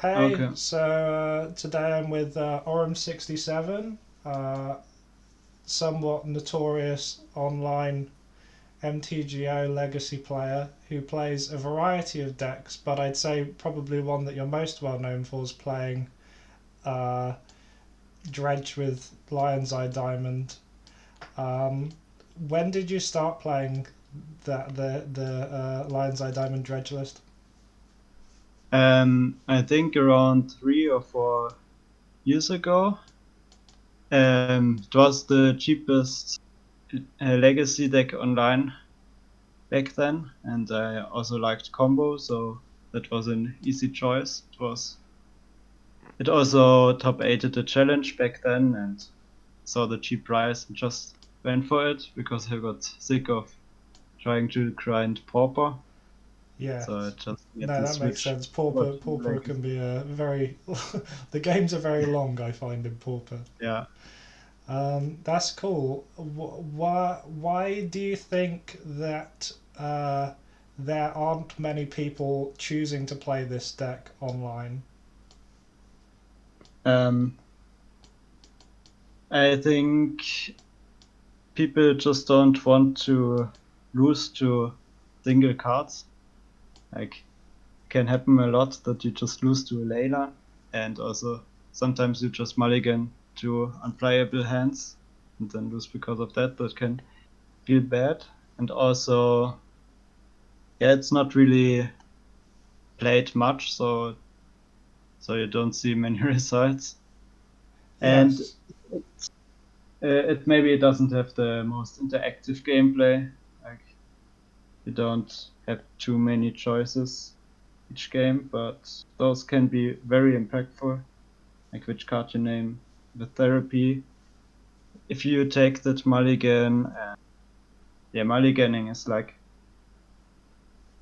Hey, Okay. so today I'm with Orim67, uh, somewhat notorious online MTGO legacy player who plays a variety of decks, but I'd say probably one that you're most well known for is playing uh, Dredge with Lion's Eye Diamond. Um, when did you start playing the Lion's Eye Diamond Dredge list? I think around 3 or 4 years ago, it was the cheapest legacy deck online back then, and I also liked combo, so that was an easy choice. It also top 8 at the challenge back then, and saw the cheap price and just went for it because I got sick of trying to grind pauper, Yeah, so I just made no, the that makes switch sense. over Pauper, to Pauper can legacy. be a very. The games are very long, I find, in Pauper. Yeah. That's cool. Why do you think that there aren't many people choosing to play this deck online? Um, I think people just don't want to lose to single cards. Like, can happen a lot that you just lose to a Layla, and also sometimes you just mulligan to unplayable hands and then lose because of that. That can feel bad. And also, yeah, it's not really played much, so you don't see many results. And Yes. it maybe doesn't have the most interactive gameplay. Like, you don't have too many choices each game, but those can be very impactful, like which card you name, the therapy. If you take that mulligan, yeah, mulliganing is like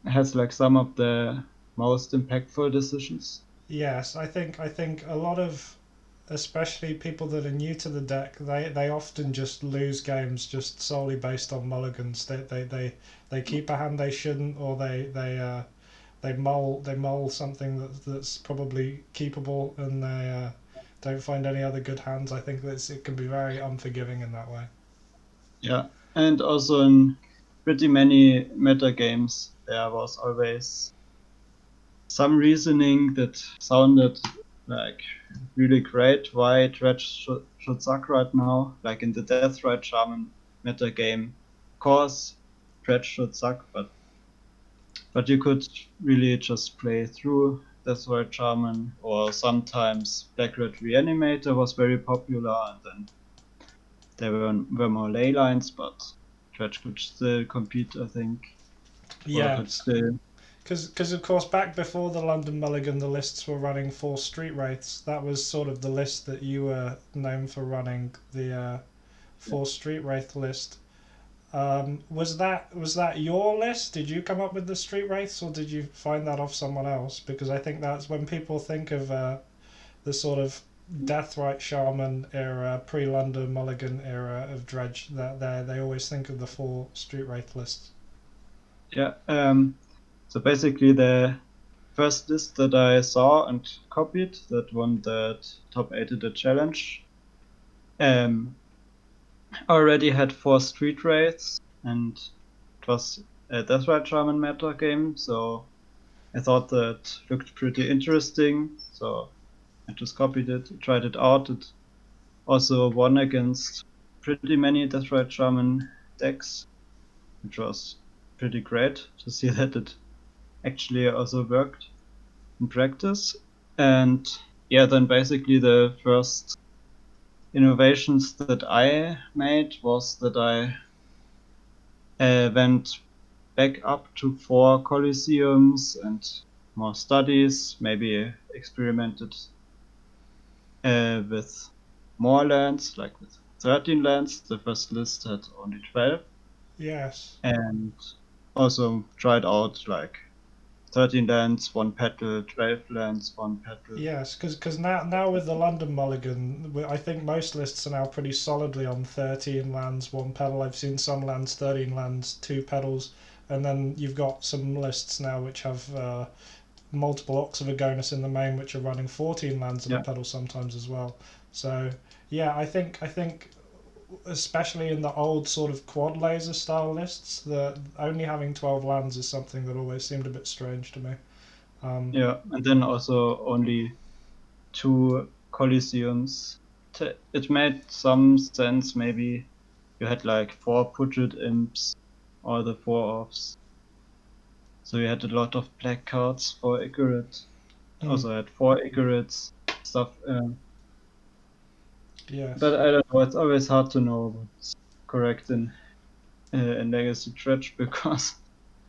has like some of the most impactful decisions. Yes, I think a lot of, especially people that are new to the deck, they often just lose games just solely based on mulligans. They keep a hand they shouldn't, or they mull something that's probably keepable, and they don't find any other good hands. I think that it can be very unforgiving in that way. Yeah, and also in pretty many meta games, there was always some reasoning that sounded like really great why Dredge should suck right now. Like in the Death Ride Shaman meta game, of course, Dredge should suck, but you could really just play through Death Ride Shaman, or sometimes Black Red Reanimator was very popular, and then there were more ley lines, but Dredge could still compete, I think, or Yeah, could still. because of course back before the London Mulligan, the lists were running four street wraiths. That was sort of the list that you were known for running, the four street wraith list. Was that your list? Did you come up with the street wraiths, or did you find that off someone else? Because I think that's when people think of the sort of Deathrite Shaman era, pre-London Mulligan era of Dredge. That they always think of the four street wraith lists. Yeah. So basically, the first list that I saw and copied, that one that top 8 the challenge, um, already had 4 street raids, and it was a Death Ride Shaman meta game, so I thought that looked pretty interesting. So I just copied it, tried it out. It also won against pretty many Death Ride Shaman decks, which was pretty great to see that it actually also worked in practice. And yeah, then basically the first innovations that I made was that I went back up to 4 Colosseums and more studies, maybe experimented with more lands, like with 13 lands. The first list had only 12, Yes. and also tried out like 13 lands, one petal, 12 lands, one petal. Yes, because now with the London Mulligan, I think most lists are now pretty solidly on 13 lands, one pedal. I've seen some lands 13 lands, two pedals, and then you've got some lists now which have multiple Orcs of Agonis in the main, which are running 14 lands on the Yeah. pedal sometimes as well. So yeah, I think especially in the old sort of quad laser style lists, the only having 12 lands is something that always seemed a bit strange to me. Yeah, and then also only 2 Coliseums. It made some sense. Maybe you had like 4 Putrid Imps or the 4 offs. So you had a lot of black cards for Icarus. Also had 4 Icarus stuff. Yes. But I don't know. It's always hard to know what's correct in Legacy Dredge because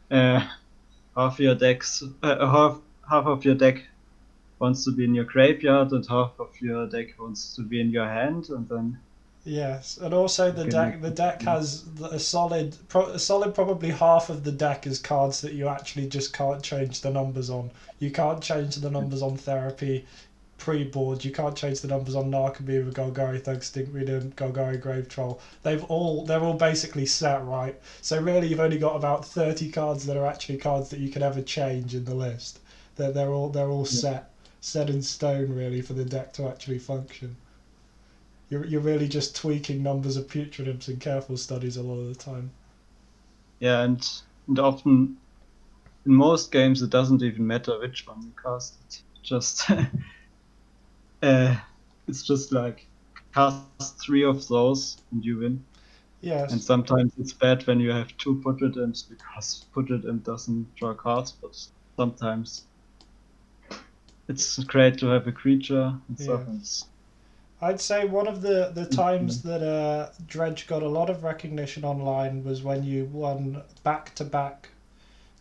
half your decks, half of your deck wants to be in your graveyard and half of your deck wants to be in your hand, and then Yes, and also the deck has a solid probably half of the deck is cards that you actually just can't change the numbers on. You can't change the numbers on Therapy pre-board. You can't change the numbers on Narcomoeba, Golgari Thug, Stinkweed, Golgari Grave Troll. They're all basically set, right? So really, you've only got about 30 cards that are actually cards that you can ever change in the list. They're all set in stone really for the deck to actually function. You're really just tweaking numbers of putrid imps in careful studies a lot of the time. Yeah, and often in most games it doesn't even matter which one you cast. It just it's just like cast 3 of those and you win. Yes. And sometimes it's bad when you have 2 Putrid Imps because Putrid Imp doesn't draw cards, but sometimes it's great to have a creature and stuff. Yeah. And I'd say one of the times that Dredge got a lot of recognition online was when you won back-to-back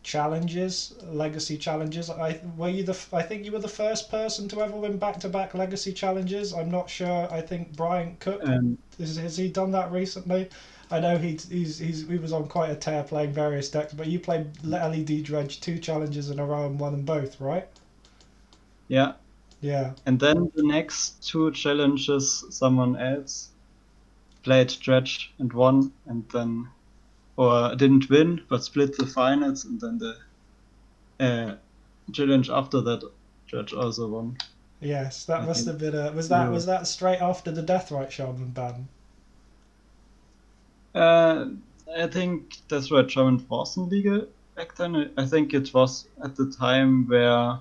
challenges, legacy challenges. I think you were the first person to ever win back-to-back legacy challenges. I'm not sure. I think Brian Cook has he done that recently? I know he was on quite a tear playing various decks, but you played LED Dredge 2 challenges in a row and won them both, right? yeah. Yeah. And then the next 2 challenges, someone else played Dredge and won, and then, or didn't win, but split the finals, and then the challenge after that, Dredge also won. Yes, that must have been a. Was that straight after the Deathrite Shaman ban? I think that's where German wasn't legal back then. I think it was at the time where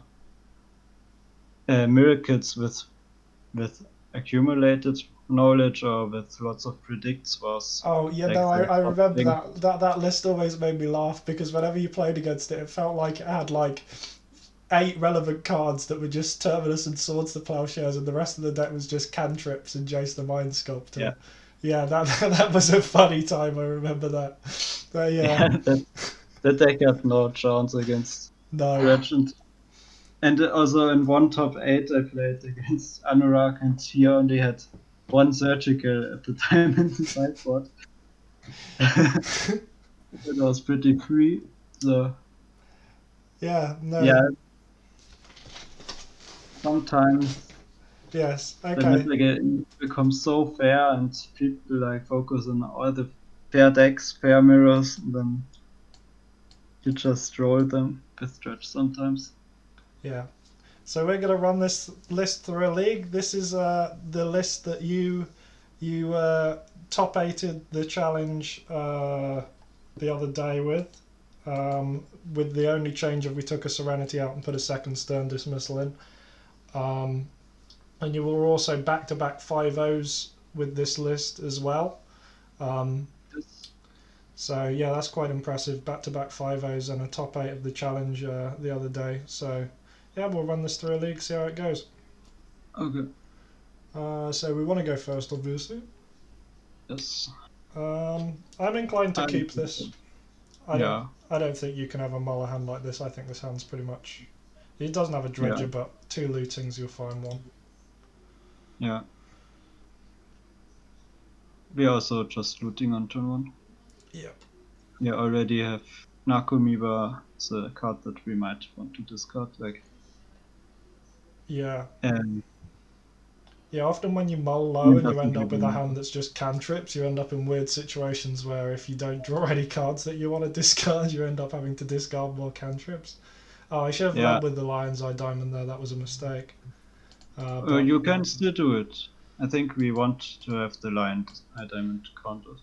miracles with accumulated knowledge or with lots of predicts was. Oh yeah, like no, I remember thing. that list always made me laugh because whenever you played against it, it felt like it had like 8 relevant cards that were just Terminus and Swords to Plowshares, and the rest of the deck was just cantrips and Jace the Mind Sculptor. Yeah, that was a funny time. I remember that. But yeah, that deck had no chance against Dredge. And also in one top 8 I played against Anorak, and he only had 1 surgical at the time in the sideboard. It was pretty free. So yeah, no. Yeah. Sometimes yes, okay. the mid game becomes so fair and people like focus on all the fair decks, fair mirrors, and then you just roll them with Dredge sometimes. Yeah. So we're going to run this list through a league. This is the list that you top 8'd the challenge the other day with the only change of we took a Serenity out and put a second Stern Dismissal in. And you were also back-to-back 5-0s with this list as well. So yeah, that's quite impressive. Back-to-back 5-0s and a top 8 of the challenge the other day. So yeah, we'll run this through a league, see how it goes. Okay. So we want to go first, obviously. Yes. I'm inclined to keep this. I don't think you can have a Muller hand like this. I think this hand's pretty much. It doesn't have a Dredger, but 2 lootings, you'll find one. Yeah. We are also just looting on turn 1. Yeah. We already have Narcomoeba, the card that we might want to discard. Yeah. And yeah, often when you mull low and you end up with a hand that's just cantrips, you end up in weird situations where if you don't draw any cards that you want to discard, you end up having to discard more cantrips. Oh, I should have Yeah, led with the Lion's Eye Diamond there. That was a mistake. But you can still do it. I think we want to have the Lion's Eye Diamond counted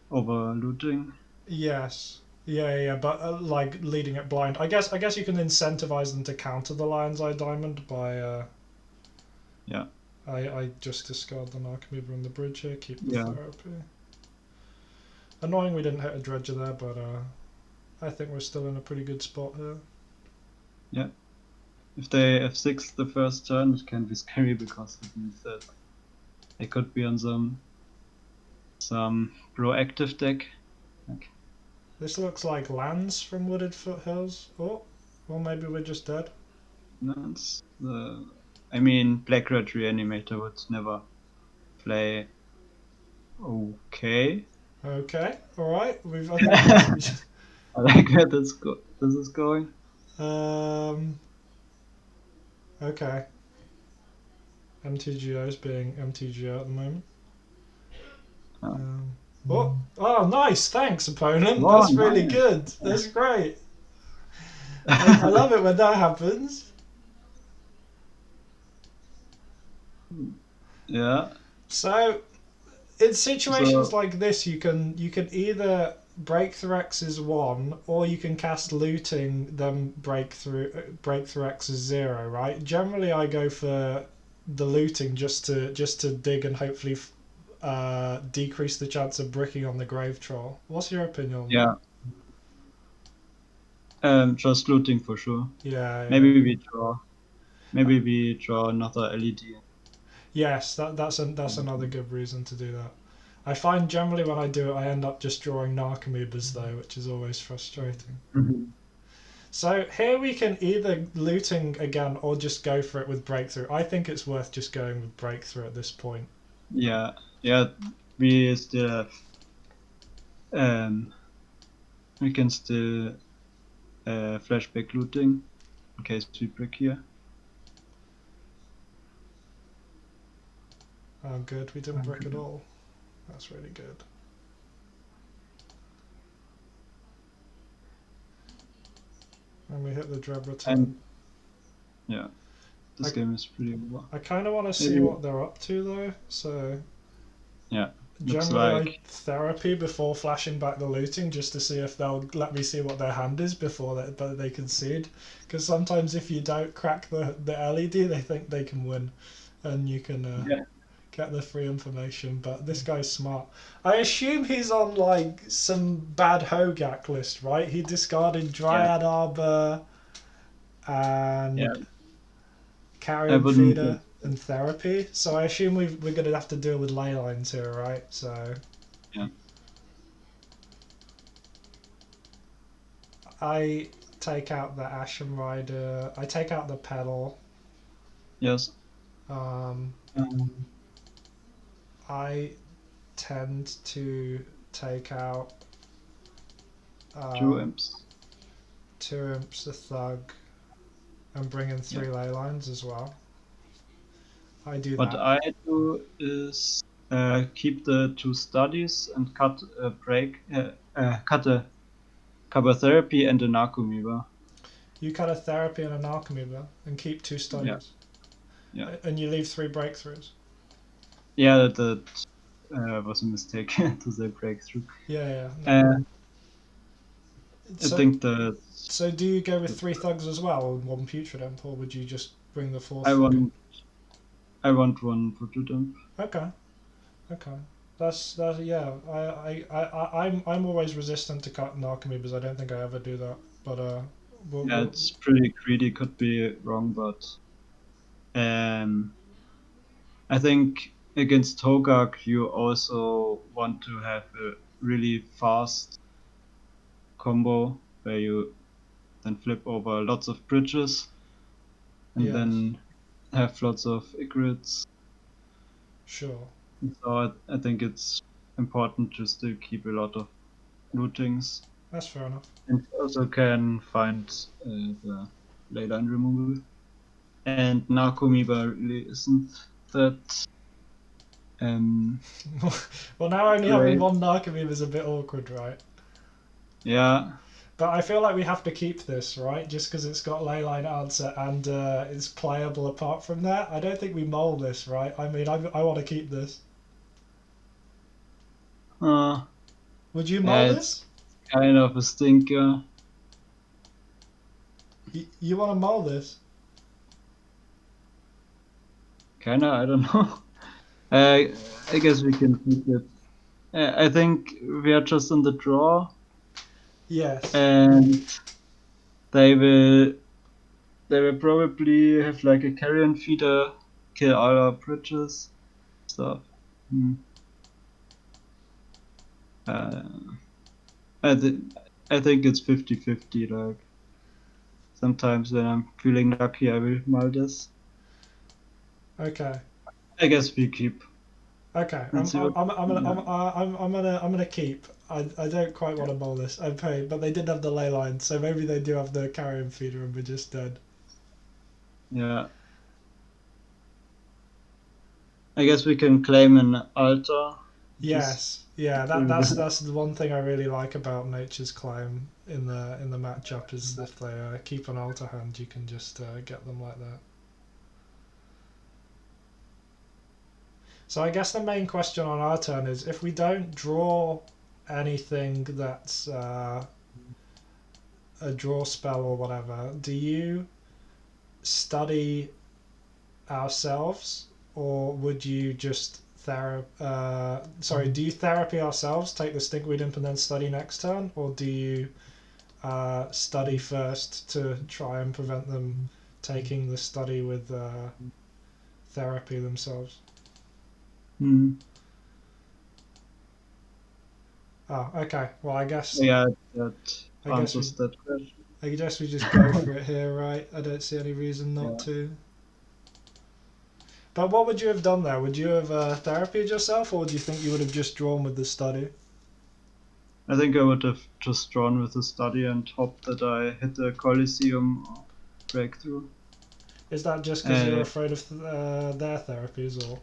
over looting. yes, yeah. But like leading it blind. I guess you can incentivize them to counter the Lion's Eye Diamond by. Yeah. I just discard the Narcomoeba and the bridge here. Keep the Yeah. therapy. Annoying we didn't hit a dredger there, but I think we're still in a pretty good spot here. Yeah. If they F6 the first turn, it can be scary because it means that they could be on some proactive deck. Like, This looks like lands from Wooded Foothills. Oh, well maybe we're just dead. that's I mean, Black Red Reanimator would never play. Okay. Okay, all right. I like where this is going. Okay. MTGO is being MTGO at the moment. Oh, nice! Thanks, opponent. Oh, That's really nice. good. That's great. I love it when that happens. Yeah. So, in situations like this, you can either Breakthrough X is 1, or you can cast Looting, then Breakthrough X is 0. Right? Generally, I go for the Looting just to dig and hopefully decrease the chance of bricking on the Grave Troll. What's your opinion on that? Yeah. Just looting for sure. Yeah. Maybe we draw another LED. Yes, that's another good reason to do that. I find generally when I do it, I end up just drawing Narcomoebas though, which is always frustrating. So here we can either looting again or just go for it with Breakthrough. I think it's worth just going with Breakthrough at this point. Yeah. We still have. We can still flashback looting in case we brick here. Oh, good. We didn't brick at all. That's really good. And we hit the Dreb return. Yeah. This game is pretty over. I kind of want to see what they're up to though, so... Yeah. Generally, I therapy before flashing back the looting just to see if they'll let me see what their hand is before they concede. Because sometimes if you don't crack the LED, they think they can win, and you can get the free information. But this guy's smart. I assume he's on like some bad Hogaak list, right? He discarded Dryad Arbor and Carrion Feeder and Therapy, so I assume we're going to have to deal with ley lines here, right? So yeah. I take out the Ashen Rider. I take out the Pedal. Yes. I tend to take out 2 imps. 2 imps, a Thug, and bring in 3 ley lines as well. I do what that. I do is keep the 2 studies and cut a break, cut a cover therapy and a Narcomoeba. You cut a therapy and a Narcomoeba and keep 2 studies. Yeah. And you leave 3 breakthroughs. Yeah, that was a mistake to say breakthrough. Yeah. No. So, I think the. So do you go with 3 thugs as well and 1 putrid imp, or would you just bring the 4th? I want 1 putrid imp. Okay. That's yeah. I'm always resistant to cut Narcomoebas. I don't think I ever do that, but it's pretty greedy. Could be wrong, but I think against Hogaak you also want to have a really fast combo where you then flip over lots of bridges and then have lots of Igrits. Sure. So I think it's important to still keep a lot of lootings. That's fair enough. And also can find the leyline removal. And Narcomoeba really isn't that. Well, now only having 1 Narcomoeba is a bit awkward, right? Yeah. But I feel like we have to keep this, right? Just because it's got leyline answer and it's playable apart from that. I don't think we mull this, right? I mean, I want to keep this. Uh, Would you yeah, mull it's this? kind of a stinker. You want to mull this? Kinda, I don't know. I guess we can keep it. I think we are just on the draw, Yes. and they will probably have like a carrion feeder, kill all our bridges, stuff. Uh, I think it's 50-50. Like sometimes when I'm feeling lucky, I will mull this. Okay. I guess we keep. Okay. Let's see what. I'm gonna keep. I don't quite want to mull this. I pay, but they did have the ley line, so maybe they do have the carrion feeder and we're just dead. Yeah. I guess we can claim an altar. Yes, yeah, that's the one thing I really like about Nature's Claim in the matchup is if they keep an altar hand, you can just get them like that. So I guess the main question on our turn is if we don't draw anything that's a draw spell or whatever, do you study ourselves or would you just do you therapy ourselves, take the stinkweed imp and then study next turn, or do you study first to try and prevent them taking the study with therapy themselves? Oh, okay. Well, Yeah, that I guess we answers that question. I guess we just go for it here, right? I don't see any reason not to. But what would you have done there? Would you have therapied yourself, or do you think you would have just drawn with the study? I think I would have just drawn with the study and hoped that I hit the Coliseum or breakthrough. Is that just because you're afraid of their therapies, or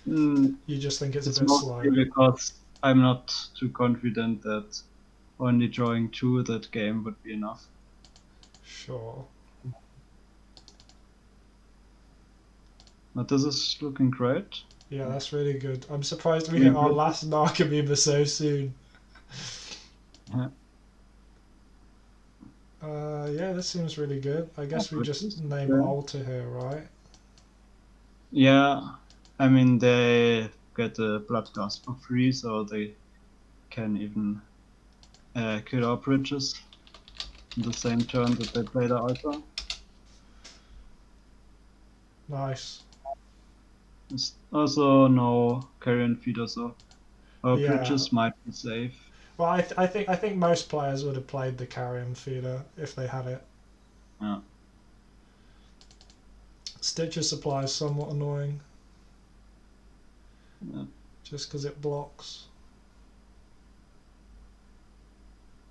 you just think it's a bit slow? Because I'm not too confident that only drawing 2 that game would be enough. Sure. But this is looking great. Yeah, that's really good. I'm surprised we hit our last mark amoeba so soon. Yeah, this seems really good. I guess we just name altar here, right? Yeah, I mean they get the blood gas for free, so they can even kill our bridges in the same turn that they play the altar. Nice. There's also no carrion feeder, so our bridges might be safe. Well, I think most players would have played the carrion feeder if they had it. Yeah. Stitcher supply is somewhat annoying. Yeah. Just because it blocks.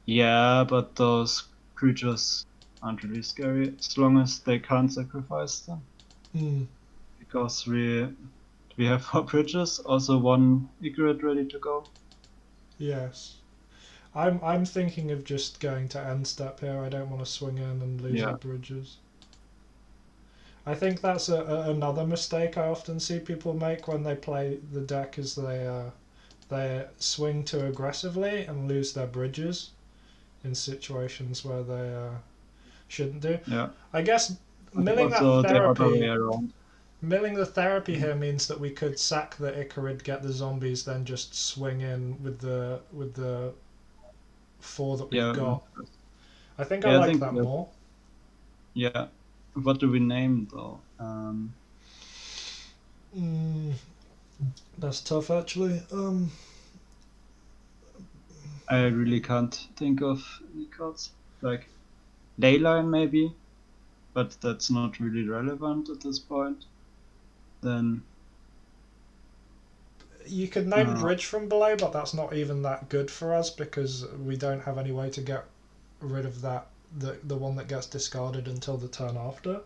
Yeah, but those creatures aren't really scary as long as they can't sacrifice them. Because we have 4 bridges, also 1 Egret ready to go. Yes. I'm thinking of just going to end step here. I don't want to swing in and lose our bridges. I think that's another mistake I often see people make when they play the deck is they swing too aggressively and lose their bridges in situations where they shouldn't do. Yeah. I guess milling that therapy. Milling the therapy Mm-hmm. here means that we could sack the Icarid, get the zombies, then just swing in with the 4 that we've got. I think I like that more. Yeah. What do we name though? That's tough actually. I really can't think of any cards. Like Leyline maybe, but that's not really relevant at this point. Then you could name Dredge from below, but that's not even that good for us because we don't have any way to get rid of that the one that gets discarded until the turn after.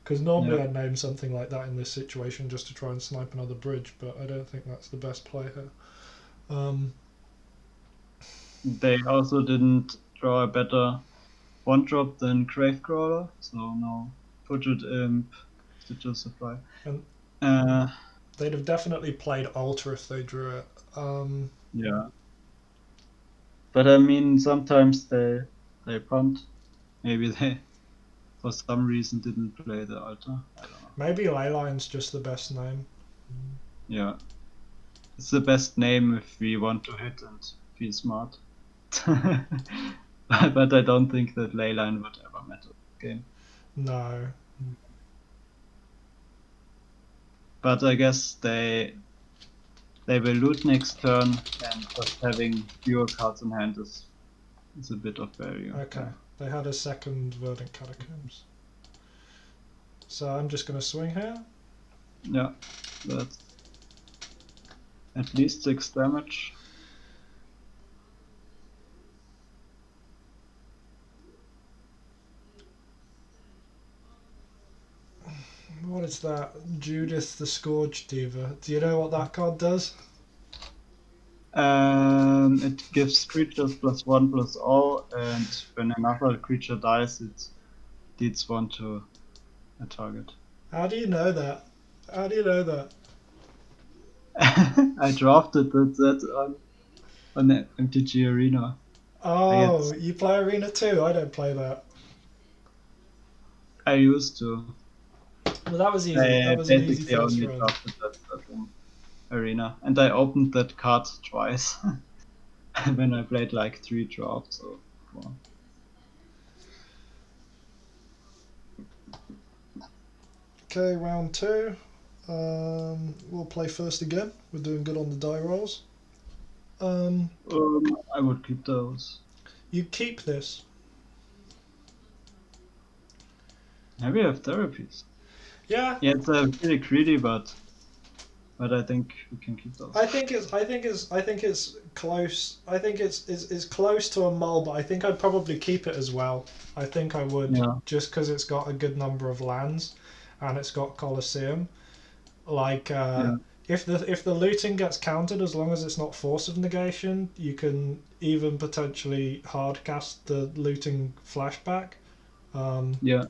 Because normally I'd name something like that in this situation just to try and snipe another bridge, but I don't think that's the best play here. They also didn't draw a better one drop than Gravecrawler, so no Putrid Imp, Sigil Supply. And Uh, they'd have definitely played Altar if they drew it. yeah. But I mean, sometimes they punt. Maybe they, for some reason, didn't play the altar. I don't know. Maybe Leyline's just the best name. Yeah. It's the best name if we want to hit and be smart. But I don't think that Leyline would ever matter in the game. No. But I guess they will loot next turn, and just having fewer cards in hand is a bit of value. Okay. Yeah. They had a second Verdant Catacombs. So I'm just going to swing here. Yeah, that's at least 6 damage. What is that? Judith the Scourge Diva. Do you know what that card does? It gives creatures +1/+all, and when another creature dies, it deals 1 to a target. How do you know that? How do you know that? I drafted that on the MTG Arena. Oh, you play Arena too? I don't play that. I used to. Well, that was easy. I That was an easy basically first only run. drafted that in Arena, and I opened that card twice when I played like 3 drafts. So, well. Okay, round 2. We'll play first again. We're doing good on the die rolls. I would keep those. You keep this. Maybe I have therapies. Yeah. Yeah, it's really greedy, but I think we can keep those. I think it's close. I think it's close to a mull, but I think I'd probably keep it as well. I think I would, Yeah. just because it's got a good number of lands, and it's got Colosseum. Like Yeah. if the looting gets countered, as long as it's not Force of Negation, you can even potentially hard cast the looting flashback. Yeah.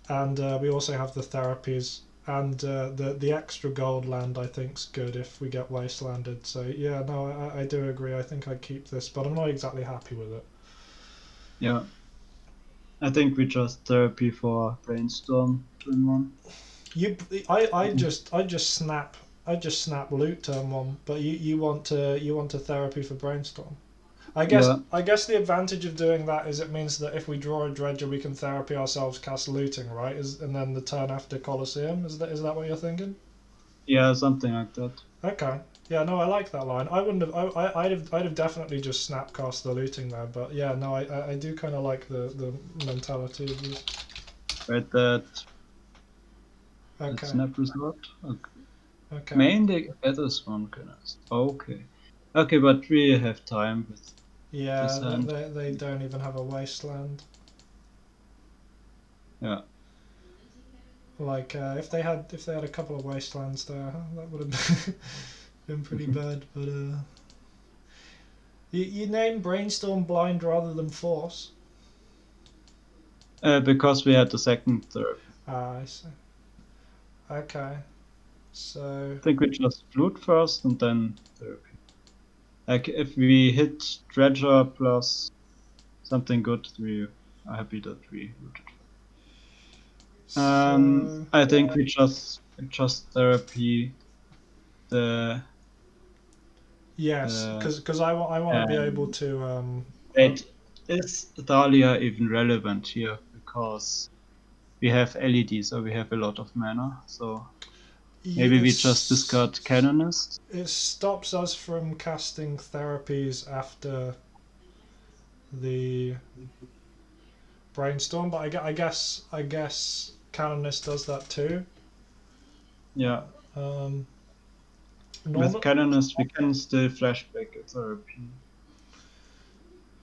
And we also have the therapies. And the extra gold land I think's good if we get wastelanded. So yeah, no, I do agree. I think I'd keep this, but I'm not exactly happy with it. Yeah. I think we just therapy for brainstorm turn 1. I just snap loot turn 1, but you want to therapy for brainstorm. I guess the advantage of doing that is it means that if we draw a dredger, we can therapy ourselves, cast looting, right? And then the turn after Colosseum. Is that what you're thinking? Yeah, something like that. Okay. Yeah, no, I like that line. I wouldn't have. I'd have definitely just snap cast the looting there. But yeah, no, I do kind of like the mentality of these. Right, that Okay. snap result. Okay. Mainly others one can. Okay. Okay, but we have time with Yeah, this hand. they don't even have a wasteland. Yeah. Like if they had a couple of wastelands there, that would have been pretty bad. But you name brainstorm blind rather than force. Because we had the second therapy. Ah, I see. Okay, so I think we just loot first and then therapy. Like if we hit Dredger plus something good, we are happy that we looted. so I think we just therapy the. yes, because I want to be able to Wait, is Dahlia even relevant here? Because we have LEDs, so we have a lot of mana. So maybe we just discard Canonist. It stops us from casting therapies after the brainstorm, but I guess Canonist does that too. Yeah. Normal. With Canonist, we can still flashback a therapy.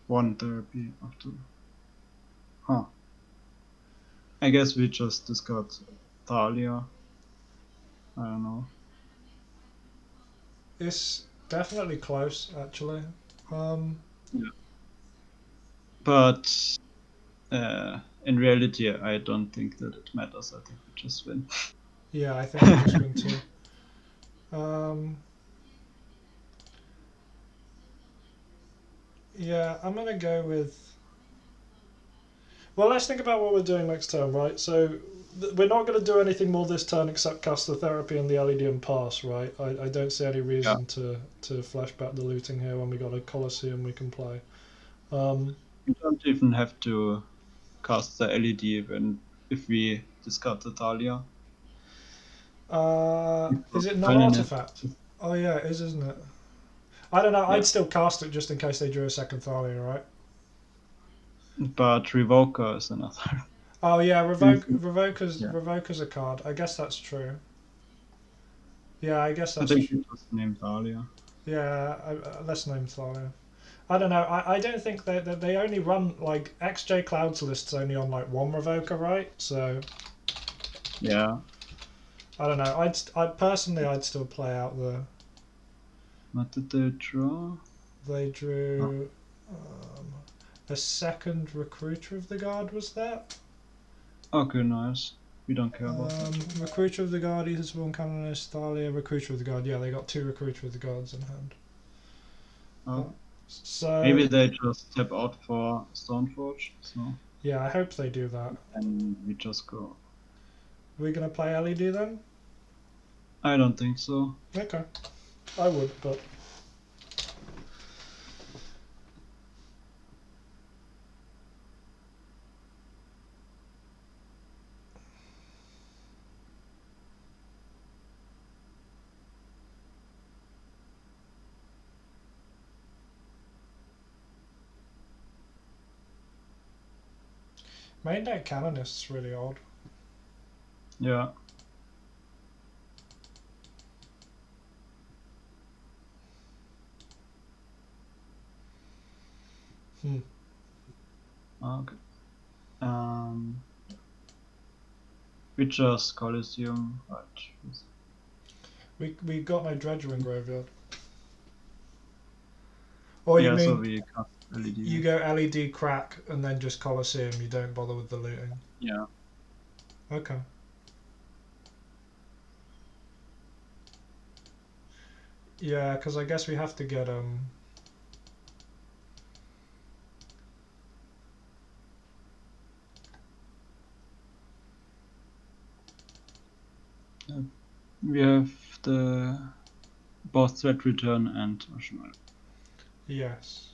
One therapy after. Huh. I guess we just discard Thalia. I don't know. It's definitely close, actually. Yeah. But in reality, I don't think that it matters. I think we just win. Yeah, I think we just win too. Yeah, I'm gonna go with. Well, let's think about what we're doing next turn, right? So we're not going to do anything more this turn except cast the therapy and the LED and pass, right? I don't see any reason to flash back the looting here when we got a Colosseum we can play. We don't even have to cast the LED if we discard the Thalia. Is it Running it. non-artifact? Oh yeah, it is, isn't it? I don't know. Yeah. I'd still cast it just in case they drew a second Thalia, right? But Revoker is another. Oh yeah, Yeah. Revoker's a card. I guess that's true. Yeah, I guess I that's think true. it was named Thalia. Yeah, let's name Thalia. I don't know. I don't think they only run like XJ Clouds lists only on like one Revoker, right? So Yeah. I don't know. I personally I'd still play out the. What did they draw? They drew a second Recruiter of the Guard. Was that? Okay, nice. We don't care about that. Recruiter of the Guard, either Spawn Canonist, Thalia, Recruiter of the Guard. Yeah, they got two Recruiter of the Guards in hand. Oh. So Maybe they just tap out for Stoneforge. So. Yeah, I hope they do that. And we just go. We're gonna play LED then? I don't think so. Okay, I would, but. Main deck Canonist's really odd. Yeah. Okay. We just Coliseum, right? We got no Dredger in graveyard. Or you Yeah, so mean we cast LED. you go LED crack and then just Colosseum, you don't bother with the looting? Yeah. Okay. Yeah, because I guess we have to get We have the both Threat Return and Ocean. Yes.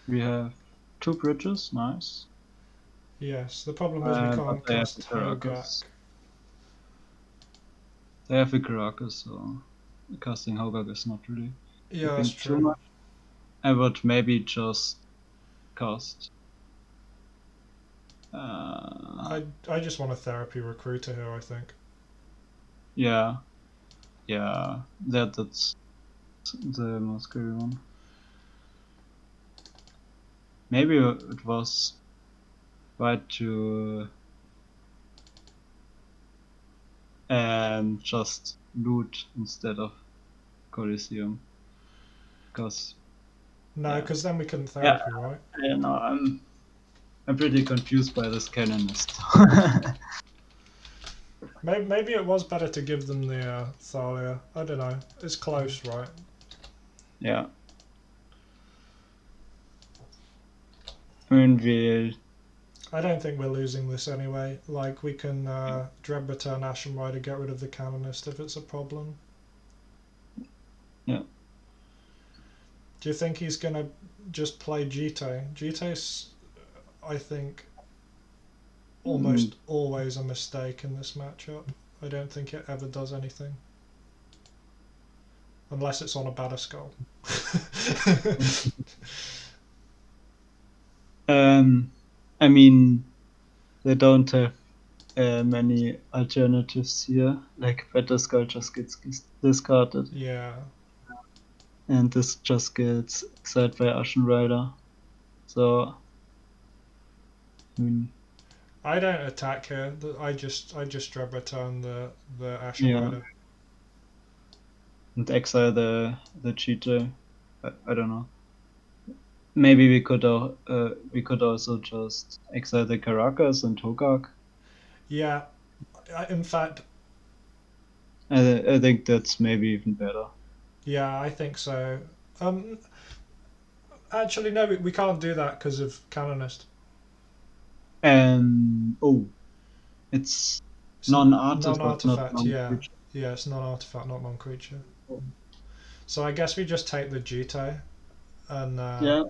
We have two bridges, nice. Yes. The problem is we can't cast Hogaak. Hogaak. They have a Caracas, so casting Hogaak is not really Yeah, that's too true. much. I would maybe just cast. I just want a therapy recruiter here, I think. Yeah. Yeah, that's the most scary one. Maybe it was right to just loot instead of Coliseum. Because No, because then we couldn't therapy, right? I don't know, I'm pretty confused by this canonist. Maybe it was better to give them the Thalia. I don't know. It's close, right? Yeah. I mean, I don't think we're losing this anyway. Like, we can Dread Return Ashen Rider, get rid of the Canonist if it's a problem. Yeah. Do you think he's going to just play Jite? Jite's, I think, almost always a mistake in this matchup. I don't think it ever does anything. Unless it's on a Batter Skull. I mean, they don't have many alternatives here. Like Better Skull just gets discarded. Yeah. And this just gets exiled by Ashen Rider. So, I mean, I don't attack here. I just Dread Return the Ashen Rider. And exile the cheater. I don't know. maybe we could also just exile the Caracas and Hogaak. Yeah, in fact, I think that's maybe even better. yeah, I think so. Um, Actually, no, we can't do that because of Canonist. And it's It's non-artifact, not non-artifact, yeah. non-creature. Yeah, it's non-artifact, not non-creature. Oh. So I guess we just take the Jito, and Yeah,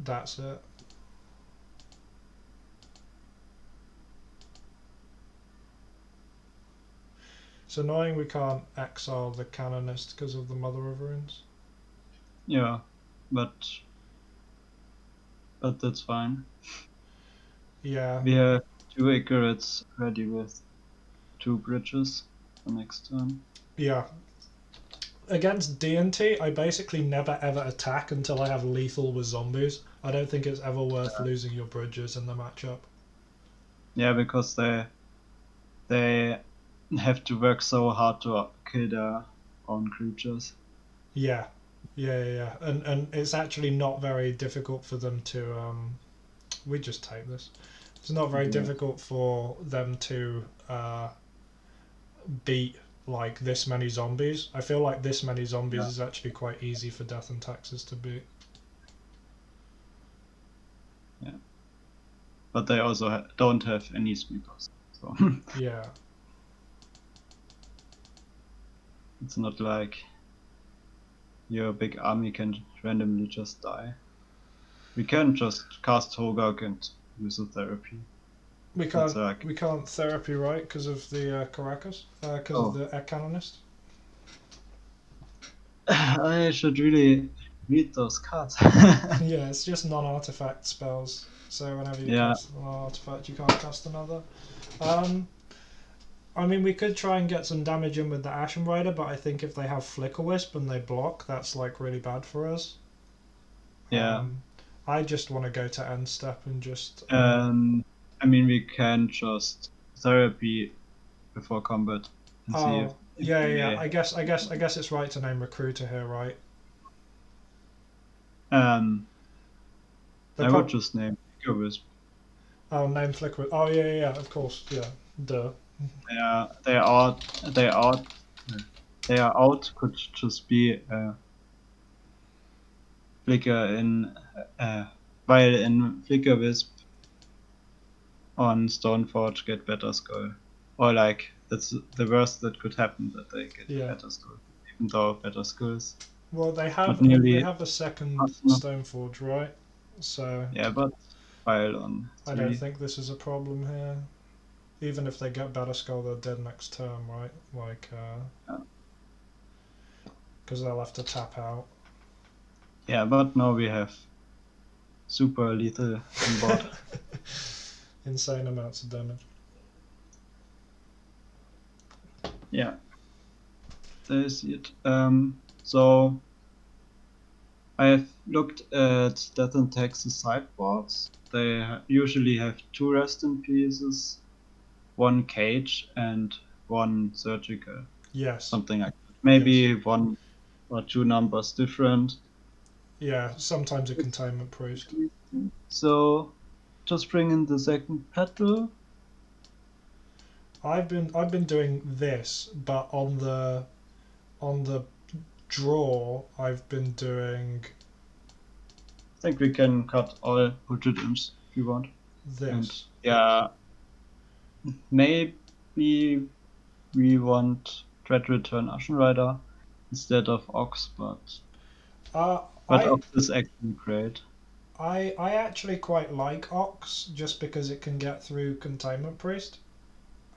that's it. It's annoying we can't exile the Canonist because of the Mother of Runes. yeah, but that's fine. Yeah, We have 2 accurates ready with 2 bridges for next turn. yeah. Against D&T, I basically never ever attack until I have lethal with zombies. I don't think it's ever worth losing your bridges in the matchup. Yeah, because they have to work so hard to kill their own creatures. Yeah, yeah. And it's actually not very difficult for them to. We just take this. It's not very Yeah. difficult for them to beat like this many zombies. I feel like this many zombies Yeah. is actually quite easy for Death and Taxes to beat. Yeah, but they also don't have any sweepers, so Yeah, it's not like your big army can randomly just die. We can just cast Hogaak and use a therapy. we That's can't like, we can't therapy right because of the Caracas because of the Canonist. I should really read those cards. Yeah, it's just non-artifact spells. So whenever you Yeah, cast an artifact, you can't cast another. Um, I mean, we could try and get some damage in with the Ashen Rider, but I think if they have Flicker Wisp and they block, that's like really bad for us. yeah. I just want to go to end step and just. I mean, we can just therapy before combat and see if Oh, yeah. they. I guess it's right to name Recruiter here, right? Um, They I would prob. just name Flicker Wisp. Oh, name Flicker. Oh, yeah. Of course, yeah. Duh. They are they are they are out could just be Flicker in while in Flicker Wisp on Stoneforge get Better Skull, or like that's the worst that could happen, that they get Yeah. Better Skull, even though Better Skulls Well, not nearly a second fast enough. Stoneforge, right? So Yeah, but while on I don't 3, think this is a problem here. Even if they get Better Skull, they're dead next turn, right? Like, because they'll have to tap out. yeah, but now we have super lethal on board. Insane amounts of damage. Yeah, there is it. So I have looked at Death and Taxes sideboards. They usually have 2 rest in pieces, 1 cage, and 1 surgical. Yes. Something like that. Maybe Yes. 1 or 2 numbers different. Yeah, sometimes a containment priest. So just bring in the second petal. I've been doing this, but on the draw, I've been doing I think we can cut all Hooded Imps if you want. this. And yeah, maybe we want Dread Return Ashen Rider instead of Ox, but Ox is actually great. I actually quite like Ox just because it can get through Containment Priest,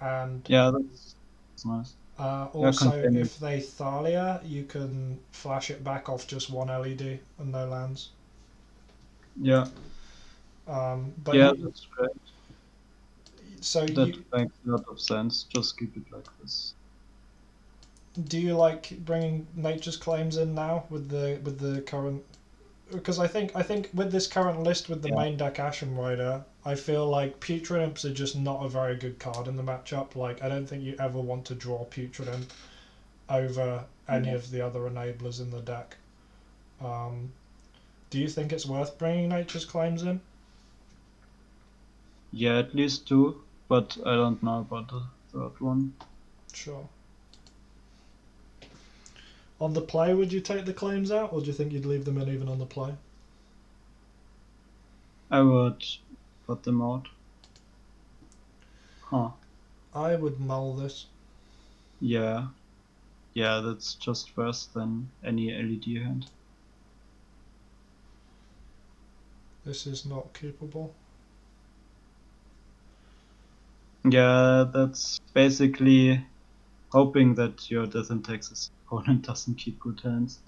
and yeah, that's nice. also if they Thalia, you can flash it back off just 1 LED and no lands. Yeah. But yeah, that's great. So that makes a lot of sense. Just keep it like this. Do you like bringing Nature's Claims in now with the current? Because I think with this current list with the main deck Ashen Rider, I feel like Putrid Imps are just not a very good card in the matchup. Like I don't think you ever want to draw Putrid Imp over any of the other enablers in the deck. Do you think it's worth bringing Nature's Claims in? Yeah, at least 2, but I don't know about the third one. Sure. On the play, would you take the claims out, or do you think you'd leave them in even on the play? I would put them out. Huh. I would mull this. Yeah. Yeah, that's just worse than any LED hand. This is not keepable. Yeah, that's basically hoping that your Death and Taxes opponent doesn't keep good hands.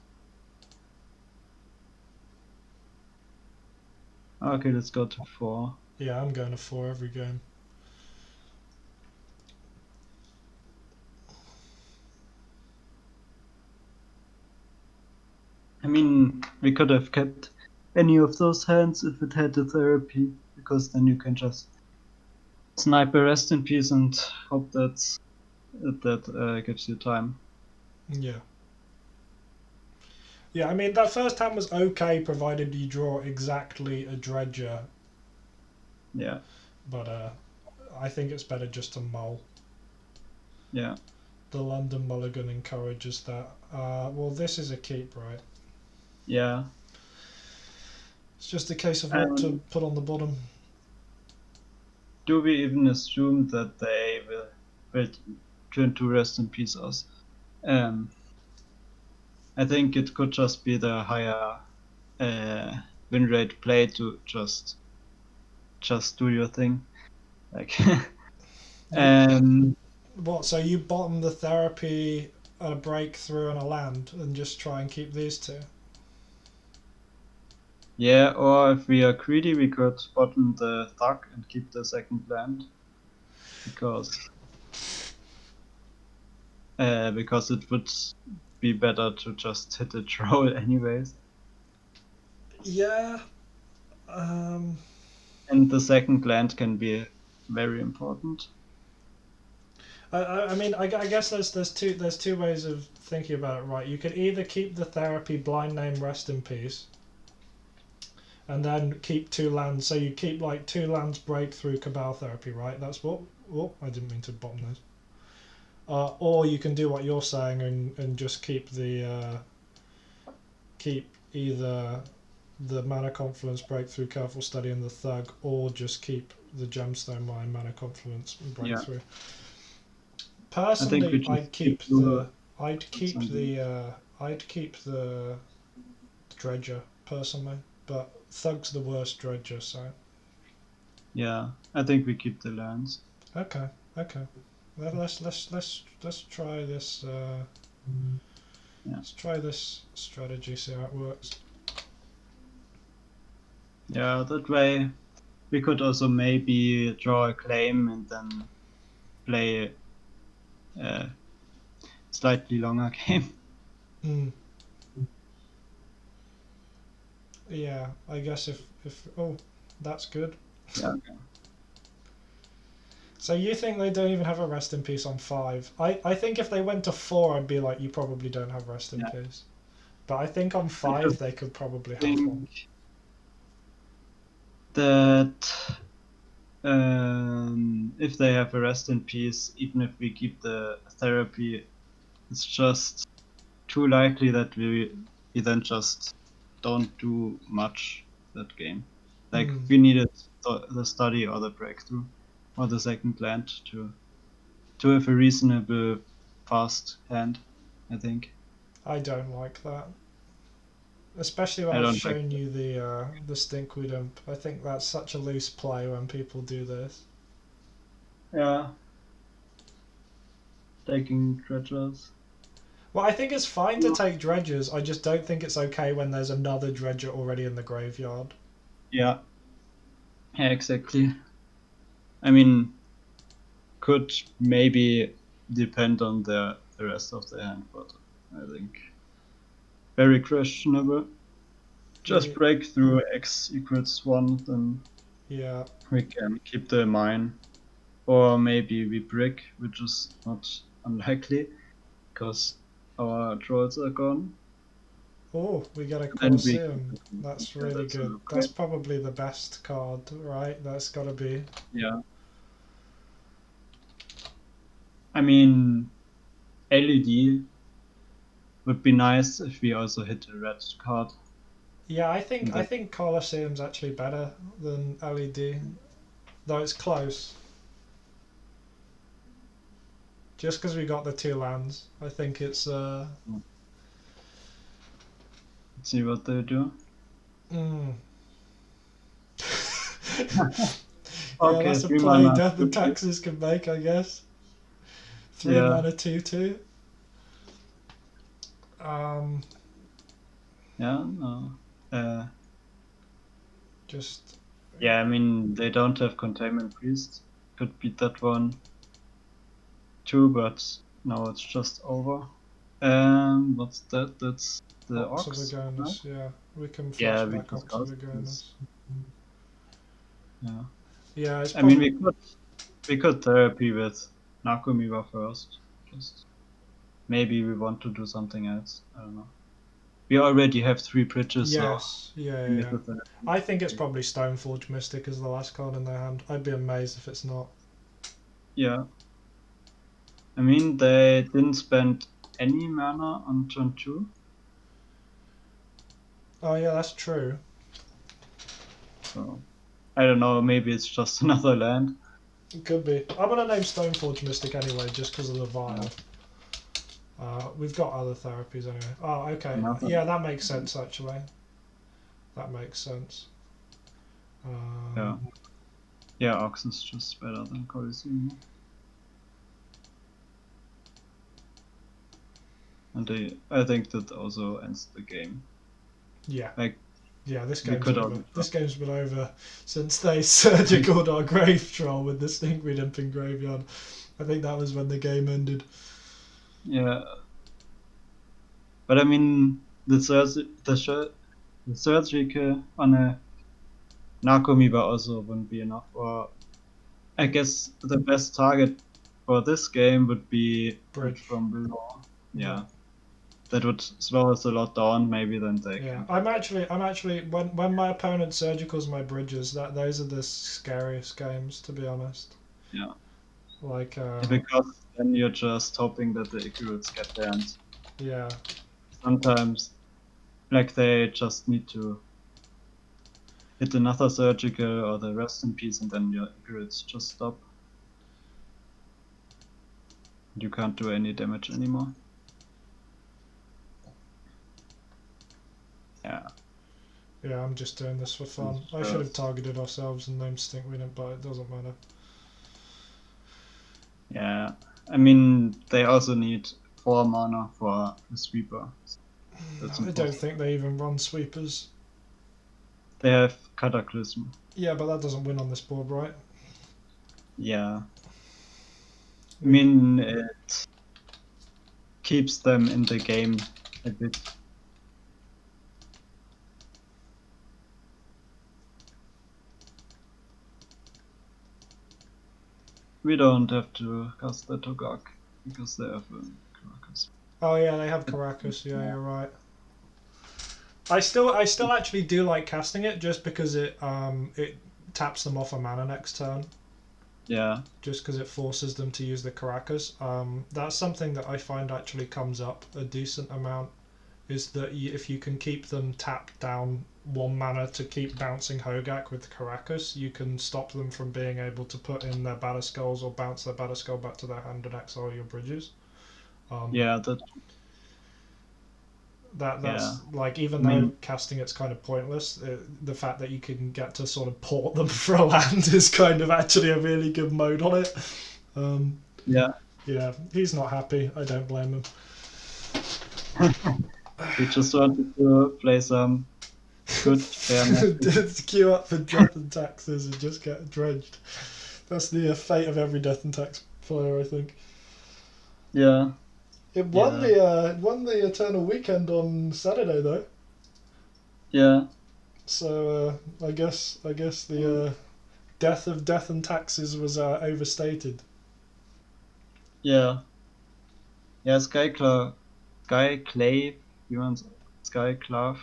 Okay, let's go to 4. Yeah, I'm going to 4 every game. I mean, we could have kept any of those hands if it had the therapy, because then you can just snipe a Rest in Peace and hope that gives you time. Yeah. Yeah, I mean, that first hand was okay, provided you draw exactly a Dredger. Yeah. But I think it's better just to mull. Yeah. The London Mulligan encourages that. Well, this is a keep, right? Yeah. It's just a case of what to put on the bottom. Do we even assume that they will turn to Rest in Peace us? I think it could just be the higher win rate play to just do your thing. Like, What, so you bottom the therapy, a breakthrough, and a land, and just try and keep these 2? yeah, or if we are greedy, we could bottom the Thug and keep the second land, because it would be better to just hit a troll anyways. Yeah. And the second land can be very important. I mean, I guess there's two ways of thinking about it, right? You could either keep the therapy, blind name, Rest in Peace, and then keep 2 lands. So you keep like 2 lands, breakthrough, Cabal therapy, right? That's what. Oh, I didn't mean to bottom those. Or you can do what you're saying and just keep the keep either the Mana Confluence, Breakthrough, Careful Study, and the Thug, or just keep the Gemstone Mine, Mana Confluence, and Breakthrough. Yeah. Personally, I'd keep the Dredger personally, but Thug's the worst Dredger, so. Yeah, I think we keep the lands. Okay. Let's try this. Yeah. Let's try this strategy. See how it works. Yeah, that way we could also maybe draw a claim and then play a slightly longer game. Yeah, I guess if oh, that's good. Yeah. Okay. So you think they don't even have a Rest in Peace on 5? I think if they went to 4, I'd be like, you probably don't have Rest in Peace. But I think on 5 they could probably have one. That if they have a Rest in Peace, even if we keep the therapy, it's just too likely that we then just don't do much that game. Like we needed the study or the breakthrough or the second land to have a reasonable fast hand, I think. I don't like that. Especially when I've shown you the Stinkweed Imp. I think that's such a loose play when people do this. Yeah. Taking dredgers. Well, I think it's fine to take dredgers. I just don't think it's okay when there's another dredger already in the graveyard. Yeah. Yeah, exactly. I mean, could maybe depend on the rest of the hand, but I think very questionable. Just break through X equals 1, then yeah, we can keep the mine. Or maybe we brick, which is not unlikely, because our trolls are gone. Oh, we got a Then we Colosseum. That's yeah, really that's good. okay. That's probably the best card, right? That's got to be. Yeah. I mean, LED would be nice if we also hit a red card. Yeah, I And think I think Colosseum's actually better than LED, though it's close. Just because we got the two lands, I think it's let's see what they do. Mm. Yeah, Okay, that's a 3 play mana. Death and Taxes can make, I guess. 3 Yeah. mana 2/2. Yeah, no. Just Yeah, I mean, they don't have Containment Priest. Could beat that one too, but now it's just over. What's that? That's the Ox of Ox, right? Agonis, yeah. We can Yeah, flash we back Ox of discussed Agonis. this. Yeah. Yeah, it's I mean, probably. we could therapy with Nakumiwa first. Just maybe we want to do something else. I don't know. We already have 3 bridges, Yes, so yeah, we yeah, need yeah. the therapy. I think it's probably Stoneforge Mystic as the last card in their hand. I'd be amazed if it's not. Yeah. I mean, they didn't spend any mana on turn 2. Oh, yeah, that's true. So I don't know, maybe it's just another land. It could be. I'm going to name Stoneforge Mystic anyway, just because of the vial. Yeah. We've got other therapies anyway. Oh, okay. Another. Yeah, that makes sense, actually. That makes sense. Yeah. Yeah, Ox is just better than Colosseum. And I think that also ends the game. Yeah. Like, yeah, this we game's could over. also- This game's been over since they surgicaled our grave troll with the Stinkweed Imping Graveyard. I think that was when the game ended. Yeah. But I mean, the surgical on a Nakomiba also wouldn't be enough. Or I guess the best target for this game would be Bridge. from below. Yeah. That would slow us a lot down, maybe then they Yeah, can. I'm actually when my opponent surgicals my bridges, those are the scariest games, to be honest. Yeah. Like Because then you're just hoping that the Icarus get there, and yeah, sometimes like they just need to hit another surgical or the rest in peace, and then your Icarus just stop. You can't do any damage anymore. Yeah. yeah, I'm just doing this for fun. I should have targeted ourselves and named Stinkweed, but it doesn't matter. Yeah. I mean, they also need 4 mana for a sweeper. That's I don't think they even run sweepers. They have Cataclysm. Yeah, but that doesn't win on this board, right? Yeah. I mean, it keeps them in the game a bit. We don't have to cast the Hogaak because they have Caracas. Oh yeah, they have Caracas. Yeah, you're right. I still actually do like casting it just because it taps them off a mana next turn. Yeah. Just because it forces them to use the Caracas. That's something that I find actually comes up a decent amount. Is that if you can keep them tapped down 1 mana to keep bouncing Hogaak with Caracas, you can stop them from being able to put in their Batter Skulls or bounce their Batter Skull back to their hand and exile your bridges. Yeah, that's like, even though casting it's kind of pointless, the fact that you can get to sort of port them for a land is kind of actually a really good mode on it. Yeah, he's not happy. I don't blame him. We just wanted to play some good fairness. Queue up for Death and Taxes and just get dredged. That's the fate of every Death and Tax player, I think. Yeah. It won the Eternal Weekend on Saturday though. Yeah. So I guess the death of Death and Taxes was overstated. Yeah. Yeah, Sky Clay, Skyclave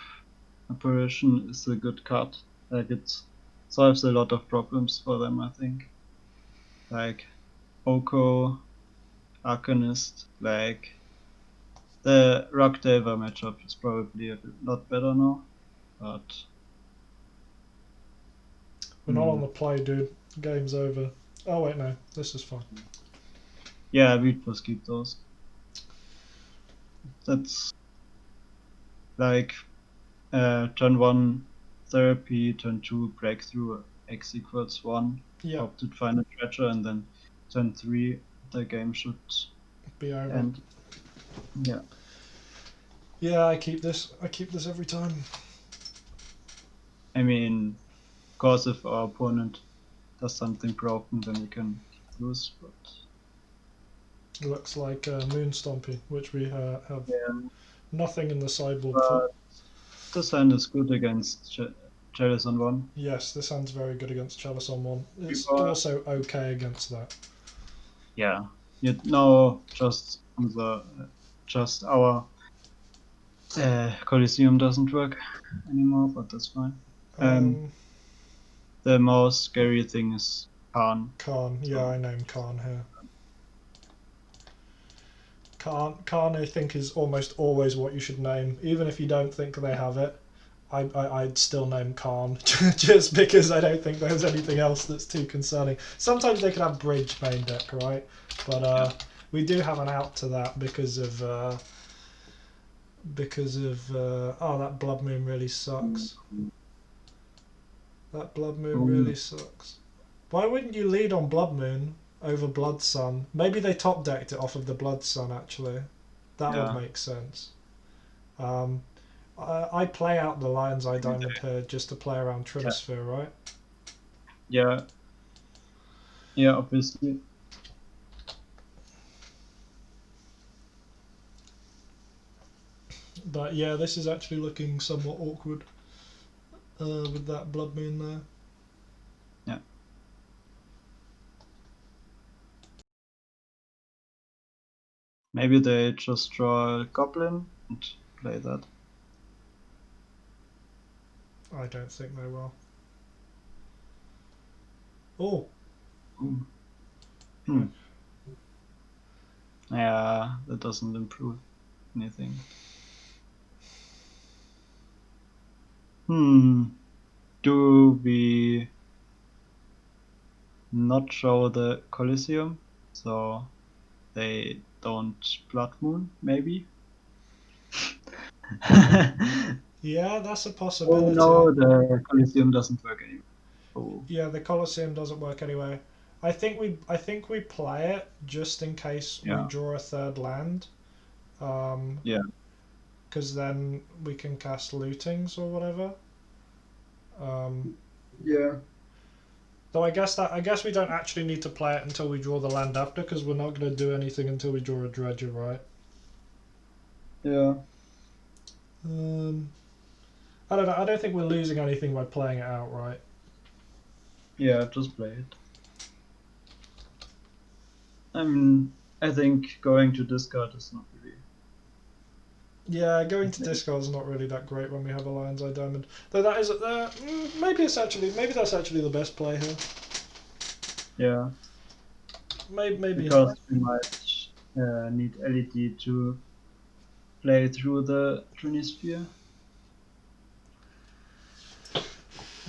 apparition is a good card. Like it solves a lot of problems for them, I think. Like Oko, Arcanist, like the Rock Delver matchup is probably a lot better now, but We're not on the play, dude. Game's over. Oh wait, no, this is fine. yeah, we'd just keep those. That's like turn 1 therapy, turn 2 breakthrough, x equals 1, Yeah, hope to find a treasure, and then turn 3 the game should be over. end. Yeah. Yeah, I keep this. I keep this every time. I mean, of course, if our opponent does something broken, then we can lose, but It looks like Moon Stompy, which we have yeah. nothing in the sideboard for. This hand is good against Chalice on 1. Yes, this hand's very good against Chalice on 1. It's Before- also okay against that. Yeah. No, just our Coliseum doesn't work anymore, but that's fine. The most scary thing is Khan. Khan, yeah, I named Khan here. Khan, I think, is almost always what you should name, even if you don't think they have it. I'd still name Khan just because I don't think there's anything else that's too concerning. Sometimes they could have Bridge main deck, right? But we do have an out to that because of oh, that Blood Moon really sucks. That Blood Moon really sucks. Why wouldn't you lead on Blood Moon over Blood Sun? Maybe they top decked it off of the Blood Sun actually. That would make sense. I play out the Lion's Eye Diamond here just to play around Trinisphere, right? Yeah. Yeah, obviously. But yeah, this is actually looking somewhat awkward with that Blood Moon there. Yeah. Maybe they just draw a Goblin and play that. I don't think they will. Oh. Yeah, that doesn't improve anything. Do we not show the Coliseum so they don't Blood Moon, maybe? Yeah, that's a possibility. Oh no, the Coliseum doesn't work anymore. Oh. Yeah, the Colosseum doesn't work anyway. I think we play it just in case we draw a third land. Yeah. Because then we can cast Lootings or whatever. Yeah. Though I guess we don't actually need to play it until we draw the land after, because we're not going to do anything until we draw a Dredger, right? Yeah. I don't know. I don't think we're losing anything by playing it outright. Yeah, just play it. I mean, I think going to discard is not really. Yeah, going to discard is not really that great when we have a Lion's Eye Diamond. Though that is maybe that's actually the best play here. Yeah. Maybe because we might need LED to play through the Trinisphere.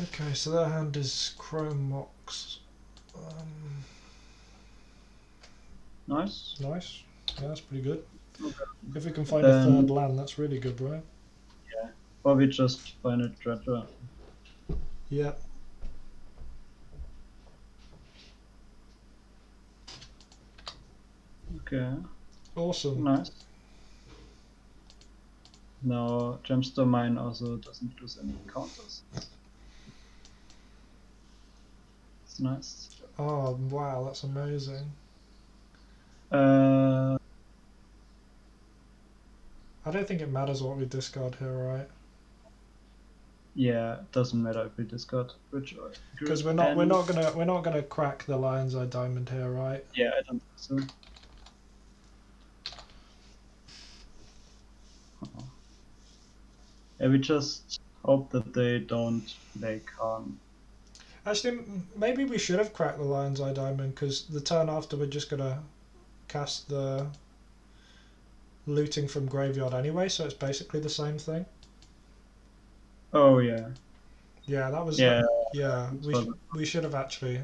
Okay, so their hand is Chrome Mox. Nice. Nice. Yeah, that's pretty good. Okay. If we can find a third land, that's really good, right? Yeah. Or we just find a Dredger. Yeah. Okay. Awesome. Nice. Now Gemstone Mine also doesn't lose any counters. It's nice. Oh wow, that's amazing. I don't think it matters what we discard here, right? Yeah, it doesn't matter if we discard Bridge or because we're not gonna crack the Lion's Eye Diamond here, right? Yeah, I don't think so. we just hope that they don't play Khan. Actually, maybe we should have cracked the Lion's Eye Diamond, because the turn after we're just gonna cast the looting from graveyard anyway, so it's basically the same thing. Oh yeah. Yeah, that was Yeah. yeah. So We should have actually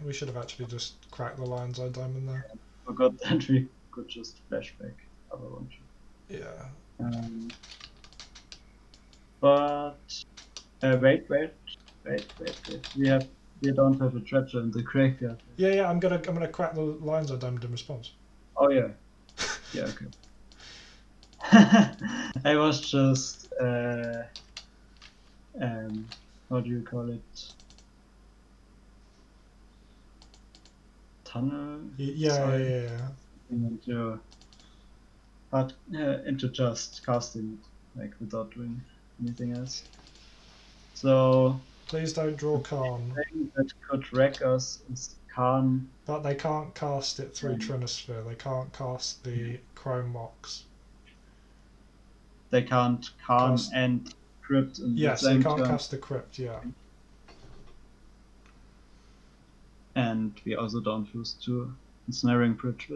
just cracked the Lion's Eye Diamond there. forgot that we could just flashback other one. Yeah. But wait. We don't have a treasure in the graveyard. Yeah. I'm gonna crack the Lion's Eye Diamond in response. Oh yeah. Yeah. Okay. I was just how do you call it? Tunnel. Yeah. Into just casting it, like without doing anything else. So Please don't draw Khan. the thing that could wreck us is Khan. But they can't cast it through Trinisphere. They can't cast the Chrome Mox. They can't Khan and Crypt in the same they can't turn. cast the Crypt, yeah. And we also don't lose to Ensnaring Bridge,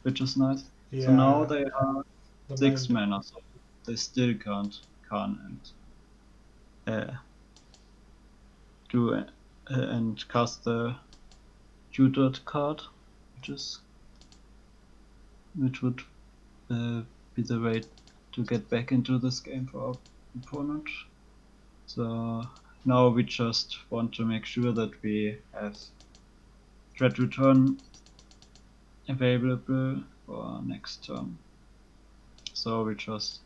which is nice. Yeah. So now they are The 6 mana, so they still can't Khan and do and cast the tutored card, which would be the way to get back into this game for our opponent. So now we just want to make sure that we have Dredge Return available for next turn. So we just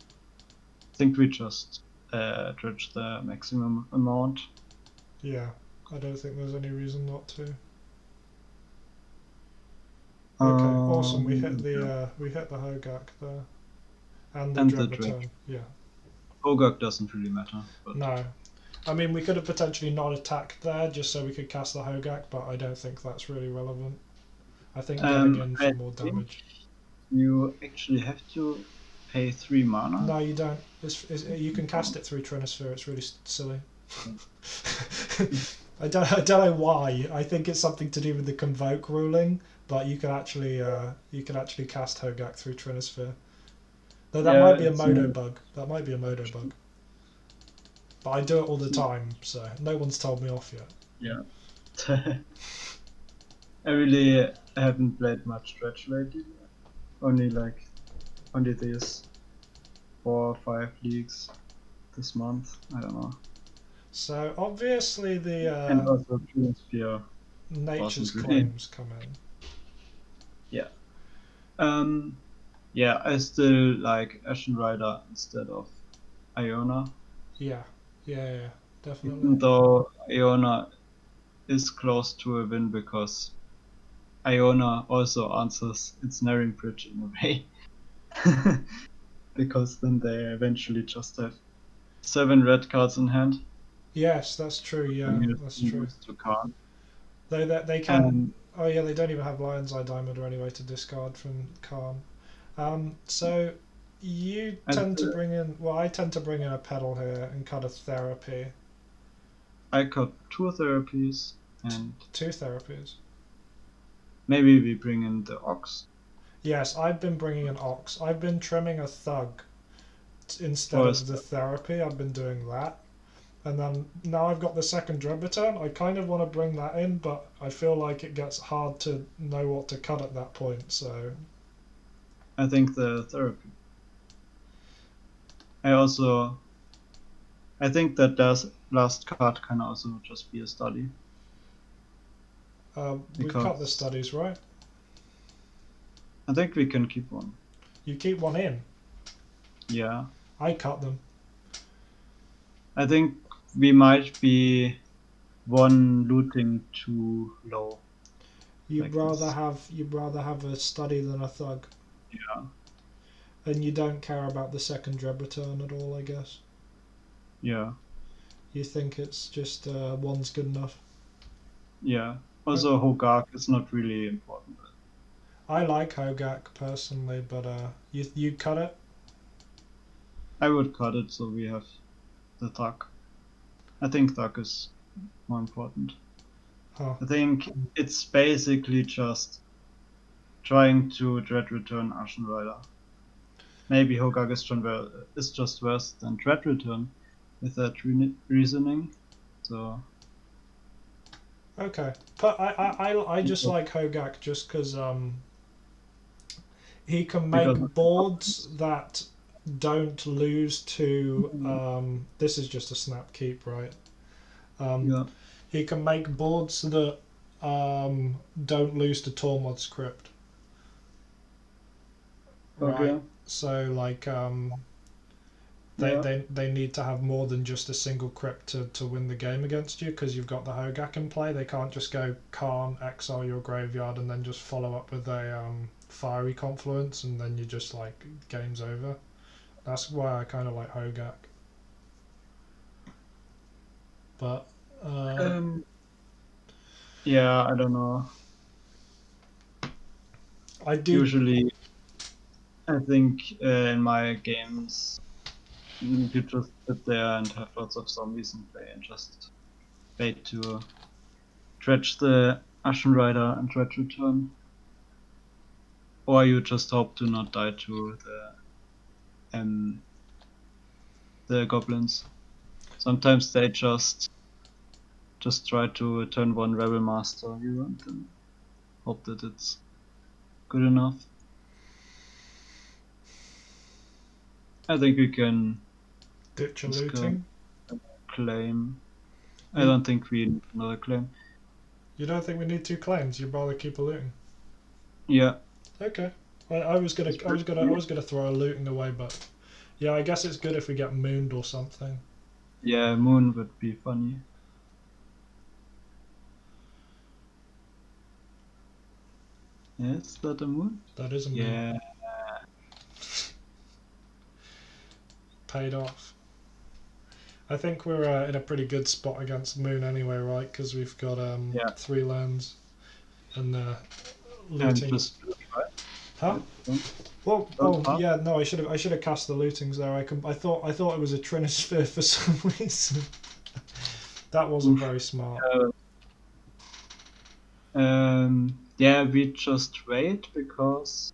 dredge the maximum amount. Yeah, I don't think there's any reason not to. Okay, awesome. We hit the Hogaak there, and the Dredge Return. Yeah. Hogaak doesn't really matter. But no, I mean we could have potentially not attacked there just so we could cast the Hogaak, but I don't think that's really relevant. I think getting in for more damage. You actually have to pay 3 mana. No, you don't. You can cast it through Trinisphere. It's really silly. I don't know why. I think it's something to do with the Convoke ruling, but you can actually cast Hogaak through Trinisphere. Though that might be a Modo bug. That might be a Modo bug. But I do it all the time, so no one's told me off yet. Yeah. I really haven't played much Dredge lately. Only these 4 or 5 leagues this month. I don't know. So obviously the and also Trinisphere Nature's Claims come in. Yeah. Yeah, I still like Ashen Rider instead of Iona. Yeah, definitely. Even though Iona is close to a win because Iona also answers Ensnaring Bridge in a way. Because then they eventually just have 7 red cards in hand. Yes, that's true. Yeah, that's true. They can. Oh yeah, they don't even have Lion's Eye Diamond or any way to discard from Khan. So you tend to bring in. Well, I tend to bring in a pedal here and cut a therapy. I cut 2 therapies and 2 therapies. Maybe we bring in the Ox. Yes, I've been bringing an Ox. I've been trimming a Thug instead of the therapy. I've been doing that. And then now I've got the second Dredge Return. I kind of want to bring that in, but I feel like it gets hard to know what to cut at that point. So I think the therapy. I think that last card can also just be a study. We've cut the studies, right? I think we can keep one. You keep one in? Yeah. I cut them. I think we might be 1 looting too low. You'd rather have a study than a Thug. Yeah. And you don't care about the second Dredge Return at all, I guess. Yeah. You think it's just one's good enough. Yeah. Also, Hogaak is not really important. I like Hogaak personally, but you cut it? I would cut it so we have the Thug. I think Thug is more important. Huh. I think it's basically just trying to Dread Return Ashen Rider. Maybe Hogaak is just worse than Dread Return with that reasoning. So Okay, but I just like Hogaak just because he can because make boards that don't lose to this is just a snap keep, right? yeah, He can make boards that don't lose to Tormod's crypt, right? okay, So like yeah, they need to have more than just a single crypt to win the game against you because you've got the Hogaak in play. They can't just go Karn, exile your graveyard, and then just follow up with a fiery confluence, and then you just like game's over. That's why I kind of like Hogaak. But um, yeah. I don't know. I do. Usually, I think in my games you just sit there and have lots of zombies in play and just wait to dredge the Ashen Rider and Dredge Return. Or you just hope to not die to the goblins. Sometimes they just try to turn one Rebel Master you and then hope that it's good enough. I think we can Ditch a discuss looting. claim. I You, don't think we need another claim. you don't think we need two claims? You'd rather keep a looting? Yeah. Okay. I was gonna throw a looting away, but yeah, I guess it's good if we get mooned or something. Yeah, Moon would be funny. Is that a Moon? That is a moon. Yeah. Paid off. I think we're in a pretty good spot against moon anyway, right? Because we've got Yeah. 3 lands and And looting. just Huh? right? Well, Don't pass. yeah, no, I should have cast the lootings there. I thought it was a Trinisphere for some reason. That wasn't very smart. Yeah, we just wait because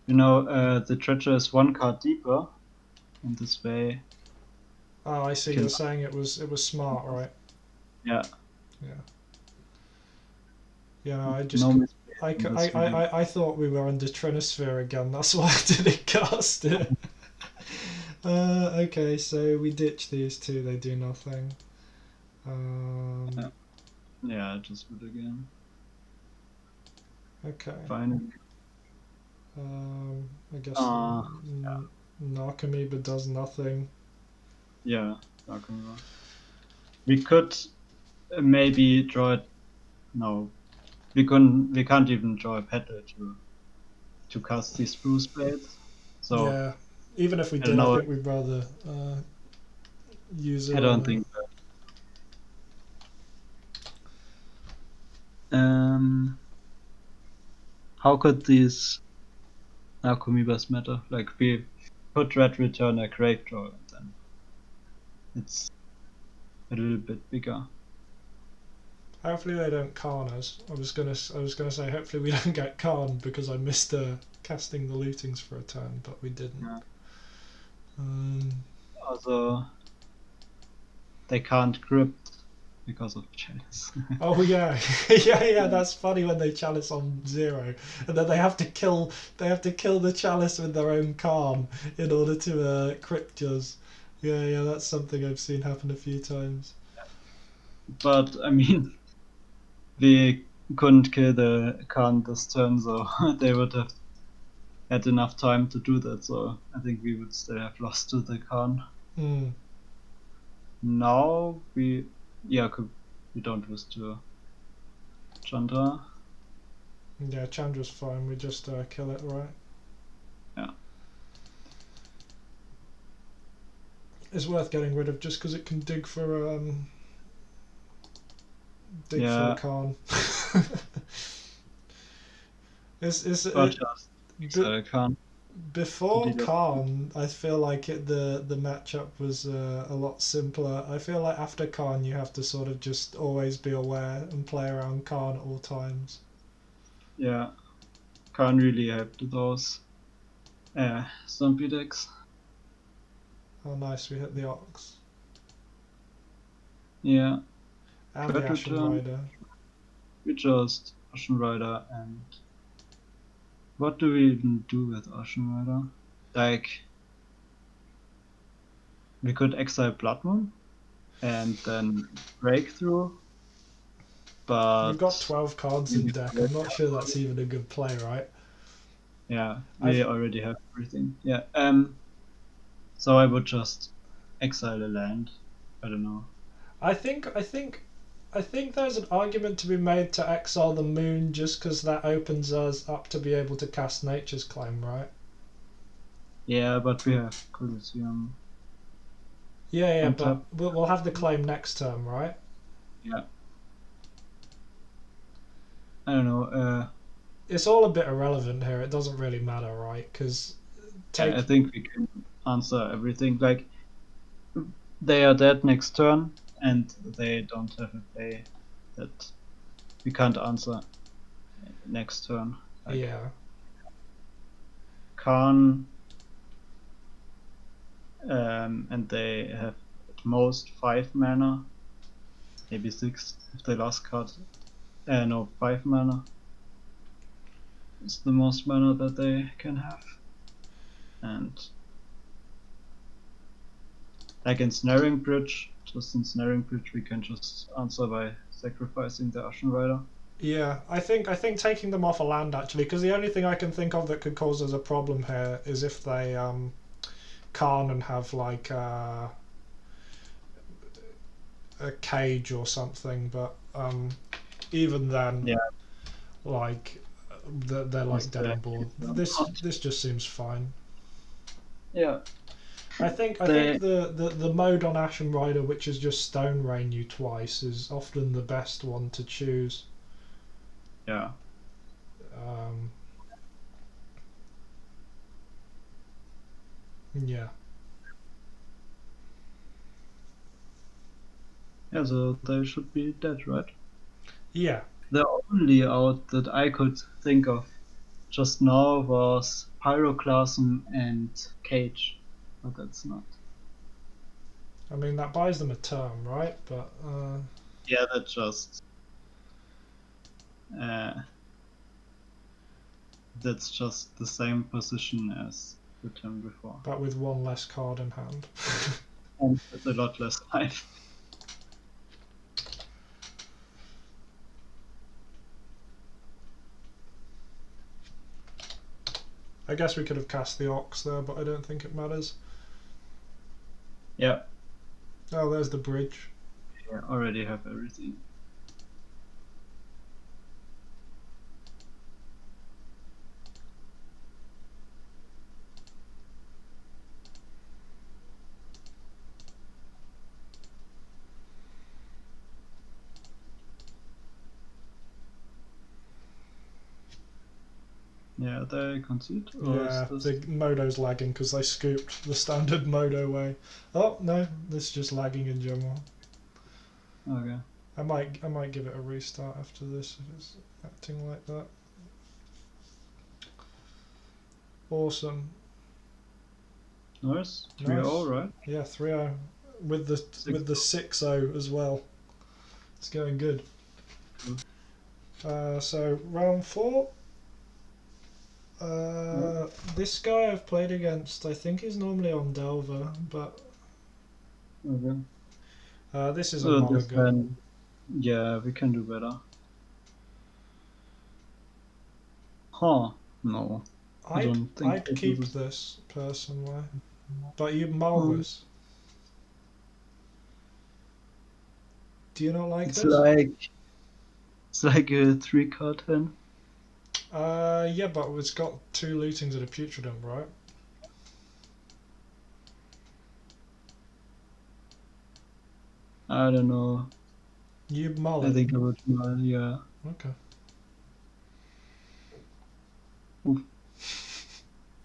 the treasure is one card deeper, and this way. Oh, I see. Can, You're saying it was smart, right? yeah. Yeah. Yeah, I just No mistake I, in c- this way. I thought we were under Trinisphere again. That's why I didn't cast it. Okay, so we ditch these two. They do nothing. Yeah, I just would again. Okay. Fine. I guess Yeah. Narcomoeba does nothing. Yeah. We could maybe draw it. No, we can't even draw a petal to cast these Spruce Blades. So Yeah, even if we did, I think we'd rather use it. I don't think. How could these Narcomoebas matter? Like we could Red return a Grave Draw, and then it's a little bit bigger. Hopefully they don't Karn us. I was gonna say hopefully we don't get Karn because I missed casting the lootings for a turn, but we didn't. Yeah. Also, they can't crypt because of chalice. Oh yeah, yeah. That's funny when they chalice on 0, and then they have to kill the chalice with their own Karn in order to crypt us. Yeah. That's something I've seen happen a few times. But I mean, we couldn't kill the Khan this turn, so they would have had enough time to do that. So I think we would still have lost to the Khan. Now we don't lose to Chandra. Yeah, Chandra's fine. We just kill it, right? Yeah. It's worth getting rid of just because it can dig for for a Khan. It's just Khan. Before deal. Khan, I feel like the matchup was a lot simpler. I feel like after Khan, you have to sort of just always be aware and play around Khan at all times. Yeah, can't really help those Stompy decks. Oh, nice, we hit the Ox. Yeah, And the third Ashen return, Rider. we just Ocean Rider, and what do we even do with Ocean Rider? Like, we could exile Blood Moon and then Breakthrough, We've got but 12 cards in deck. I'm not sure that's even a good play, right? yeah, I we already have everything. Yeah, so I would just exile a land. I don't know. I think I think I think there's an argument to be made to exile the moon just because that opens us up to be able to cast Nature's Claim, right? Yeah, but we have Colosseum Yeah, on but top. we'll have the claim next turn, right? Yeah, I don't know. It's all a bit irrelevant here. It doesn't really matter, right? Because Yeah, I take think we can answer everything. Like, they are dead next turn, and they don't have a play that we can't answer next turn. Like, yeah, Khan, and they have at most 5 mana, maybe 6 if they last card. No, 5 mana is the most mana that they can have. And like in Snaring Bridge, just in Snaring Bridge, we can just answer by sacrificing the Ashen Rider. yeah. I think taking them off a land actually, because the only thing I can think of that could cause us a problem here is if they Khan and have like a cage or something. But even then, Yeah, like they're like just dead on board. This just seems fine. yeah, I think they the mode on Ashen Rider, which is just Stone Rain you twice, is often the best one to choose. yeah. Um, yeah, Yeah, so they should be dead, right? yeah. The only out that I could think of just now was Pyroclasm and Cage, but that's not. I mean that buys them a turn, right? But Yeah, uh, that's just the same position as the turn before, with one less card in hand. and with a lot less life. I guess we could have cast the Ox there, but I don't think it matters. Yeah, Oh, there's the bridge. I already have everything. Yeah, they concede, or is Yeah, this? the Modo's lagging because they scooped the standard Modo way. Oh no, this is just lagging in general. Okay. I might give it a restart after this if it's acting like that. Awesome. Nice. Nice. 3-0, right? Yeah, 3-0 with the 6-0 as well. It's going good. So round 4. This guy I've played against, I think he's normally on Delver, but Okay. this is a So this mulligan. then, yeah, we can do better. Huh? No, I don't think I'd this keep is. this personally, but you mull Um, this. Do you not like it's this? like it's like a 3-card hand. Yeah, but it's got 2 lootings and a putridum, right? I don't know. You mull I it. think I would, yeah. Okay. Oof.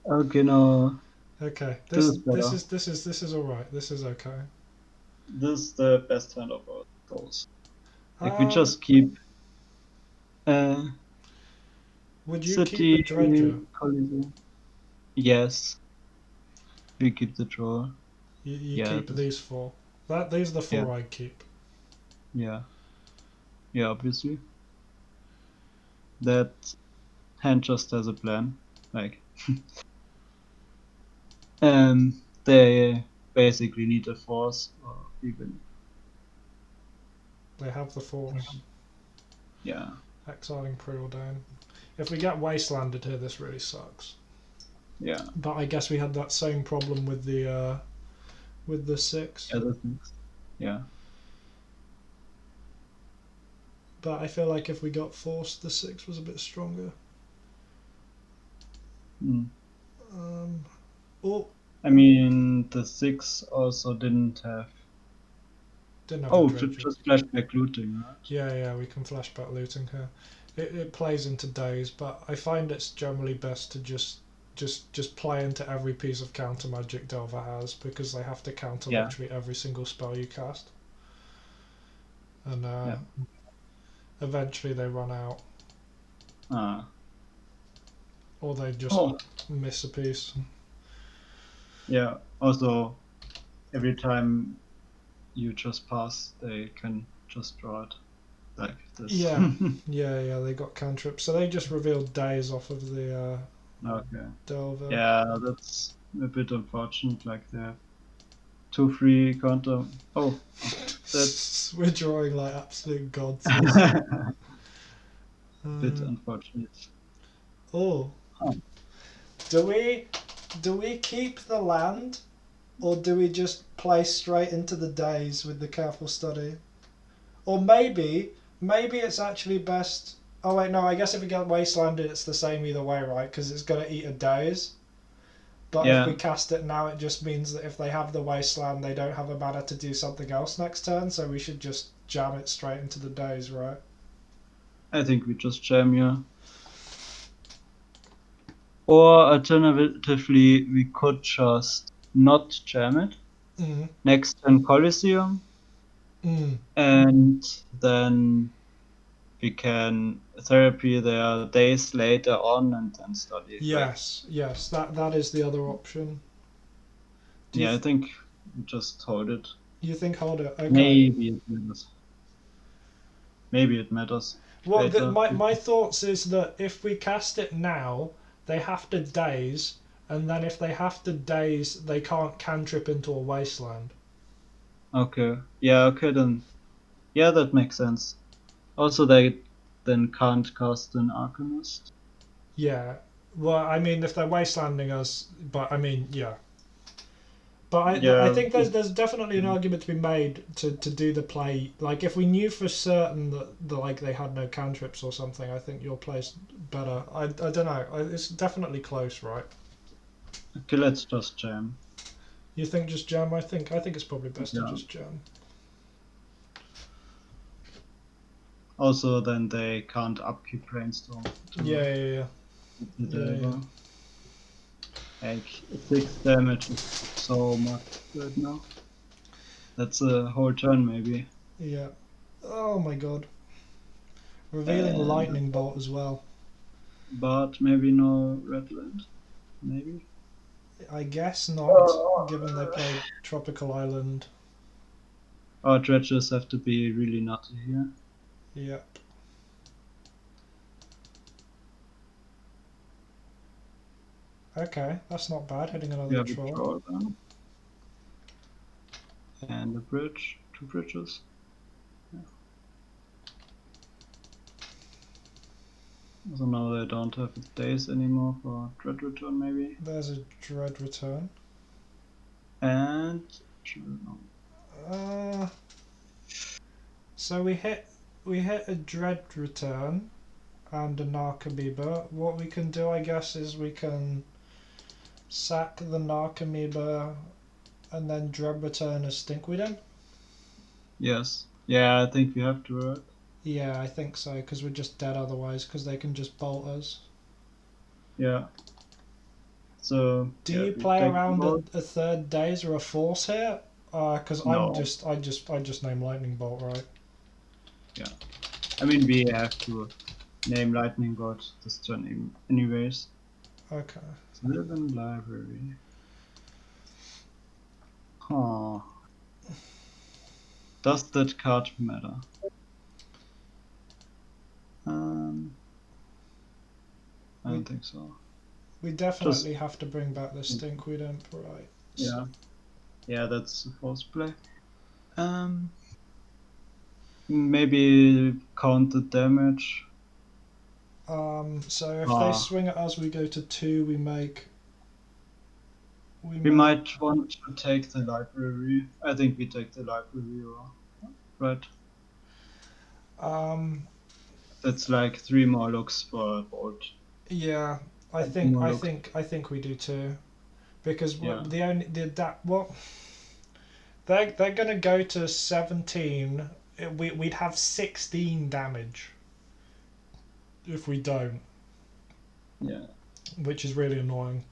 Okay, no, Okay, this this is this better. is this is this is all right. This is okay. This is the best hand of all those. Like we Um, just keep uh would you keep the city dredger? Coliseum. Yes, we keep the draw. You Yeah, keep these four. These are the yeah, four I'd keep. yeah, yeah. Obviously, that hand just has a plan. Like, they basically need a force or even They have the force. yeah, Exiling preordain. If we get wastelanded here, this really sucks. yeah. But I guess we had that same problem with the six. Other things. Yeah. But I feel like if we got forced, the six was a bit stronger. Mm. Oh, I mean, the six also didn't have. didn't have a Oh, dredger. just flashback looting, right? Yeah, we can flashback looting here. It plays into days, but I find it's generally best to just play into every piece of counter magic Delver has because they have to counter Yeah, literally every single spell you cast, and yeah. eventually they run out Ah. or they just Oh, miss a piece. yeah. Also, every time you just pass, they can just draw it like this. Yeah, yeah, they got cantrips, so they just revealed days off of the Okay. Delver. Yeah, that's a bit unfortunate. Like they have two free counter. Oh, that's We're drawing like absolute gods this. a bit Uh, unfortunate. oh, Huh. do we keep the land, or do we just play straight into the days with the careful study? Or maybe it's actually best. Oh wait, no. I guess if we get wastelanded, it's the same either way, right? Because it's gonna eat a days. But if we Yeah, cast it now, it just means that if they have the wasteland, they don't have a mana to do something else next turn. So we should just jam it straight into the days, right? I think we just jam here. Or alternatively, we could just not jam it. Mm. Next turn Coliseum, Mm. and then we can therapy their days later on and then study. Like, Yes. That is the other option. Do you yeah, I think we just hold it. you think hold it? Okay. Maybe it matters. Maybe it matters Well, later. my thoughts is that if we cast it now, they have to daze, and then if they have to daze, they can't cantrip into a wasteland. Okay. Yeah, okay then. Yeah, that makes sense. Also, they then can't cast an Arcanist. Yeah. Well, I mean, if they're wastelanding us, but I mean, yeah. But I Yeah. think there's definitely an argument to be made to do the play. Like if we knew for certain that like they had no cantrips or something, I think your play's better. I don't know. It's definitely close, right? Okay, let's just jam. You think just jam? I think it's probably best to Yeah. just jam. Also, then they can't upkeep Brainstorm. Yeah. Yeah. Like 6 damage is so much right now. That's a whole turn maybe. Yeah. Oh my god. Revealing And lightning bolt as well. but maybe no Redland. Maybe. I guess not, given they played Tropical Island. Our dredges have to be really nutty here. Yep. Okay, that's not bad. Hitting We another have a troll. draw then. And a bridge. 2 bridges. Yeah. So now they don't have days anymore for Dread Return maybe. There's a dread return. And So we hit a dread return and a Narcomoeba. What we can do, I guess, is we can sack the Narcomoeba and then dread return as Stinkweed. yes. Yeah, I think we have to, right? Yeah, I think so, because we're just dead otherwise, because they can just bolt us. Yeah. So Do yeah, you we play take the around bolt. a third daze or a force here? Because No, I just name lightning bolt, right? yeah. I mean, we have to name lightning bolt this turn anyways. Okay. Sylvan library. Huh. Does that card matter? I We don't think so. we Just definitely have to bring back the stinkweed imp, right? yeah, yeah. That's the force play. Maybe count the damage. So if they Ah, swing at us, we go to 2. We we make might want to take the library. I think we take the library, right? um That's like 3 more looks for a bolt. yeah. Two more looks. I think we do too, because Yeah, the only that what they're gonna go to 17. We'd have 16 damage if we don't, yeah. which is really annoying.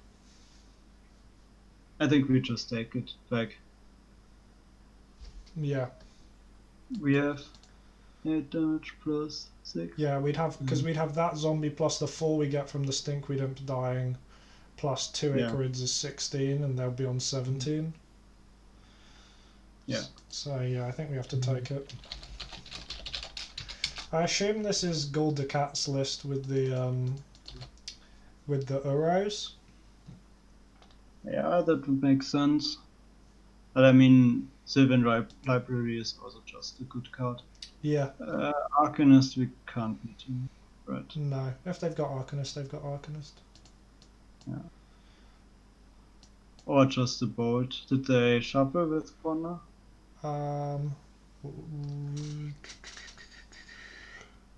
I think we just take it. Like Yeah, we have 8 damage plus 6. yeah, we'd have that zombie plus the 4 we get from the stinkweed imp dying, plus 2 Yeah, Icarids is 16, and they'll be on 17. yeah. So yeah, I think we have to take it. I assume this is Guldakat's list with the Uros. Yeah, that would make sense. But I mean, Sylvan Library is also just a good card. Yeah, Arcanist we can't beat him, right? no. If they've got Arcanist, they've got Arcanist. Yeah. Or just a bolt. Did they shuffle with Bonner? Um,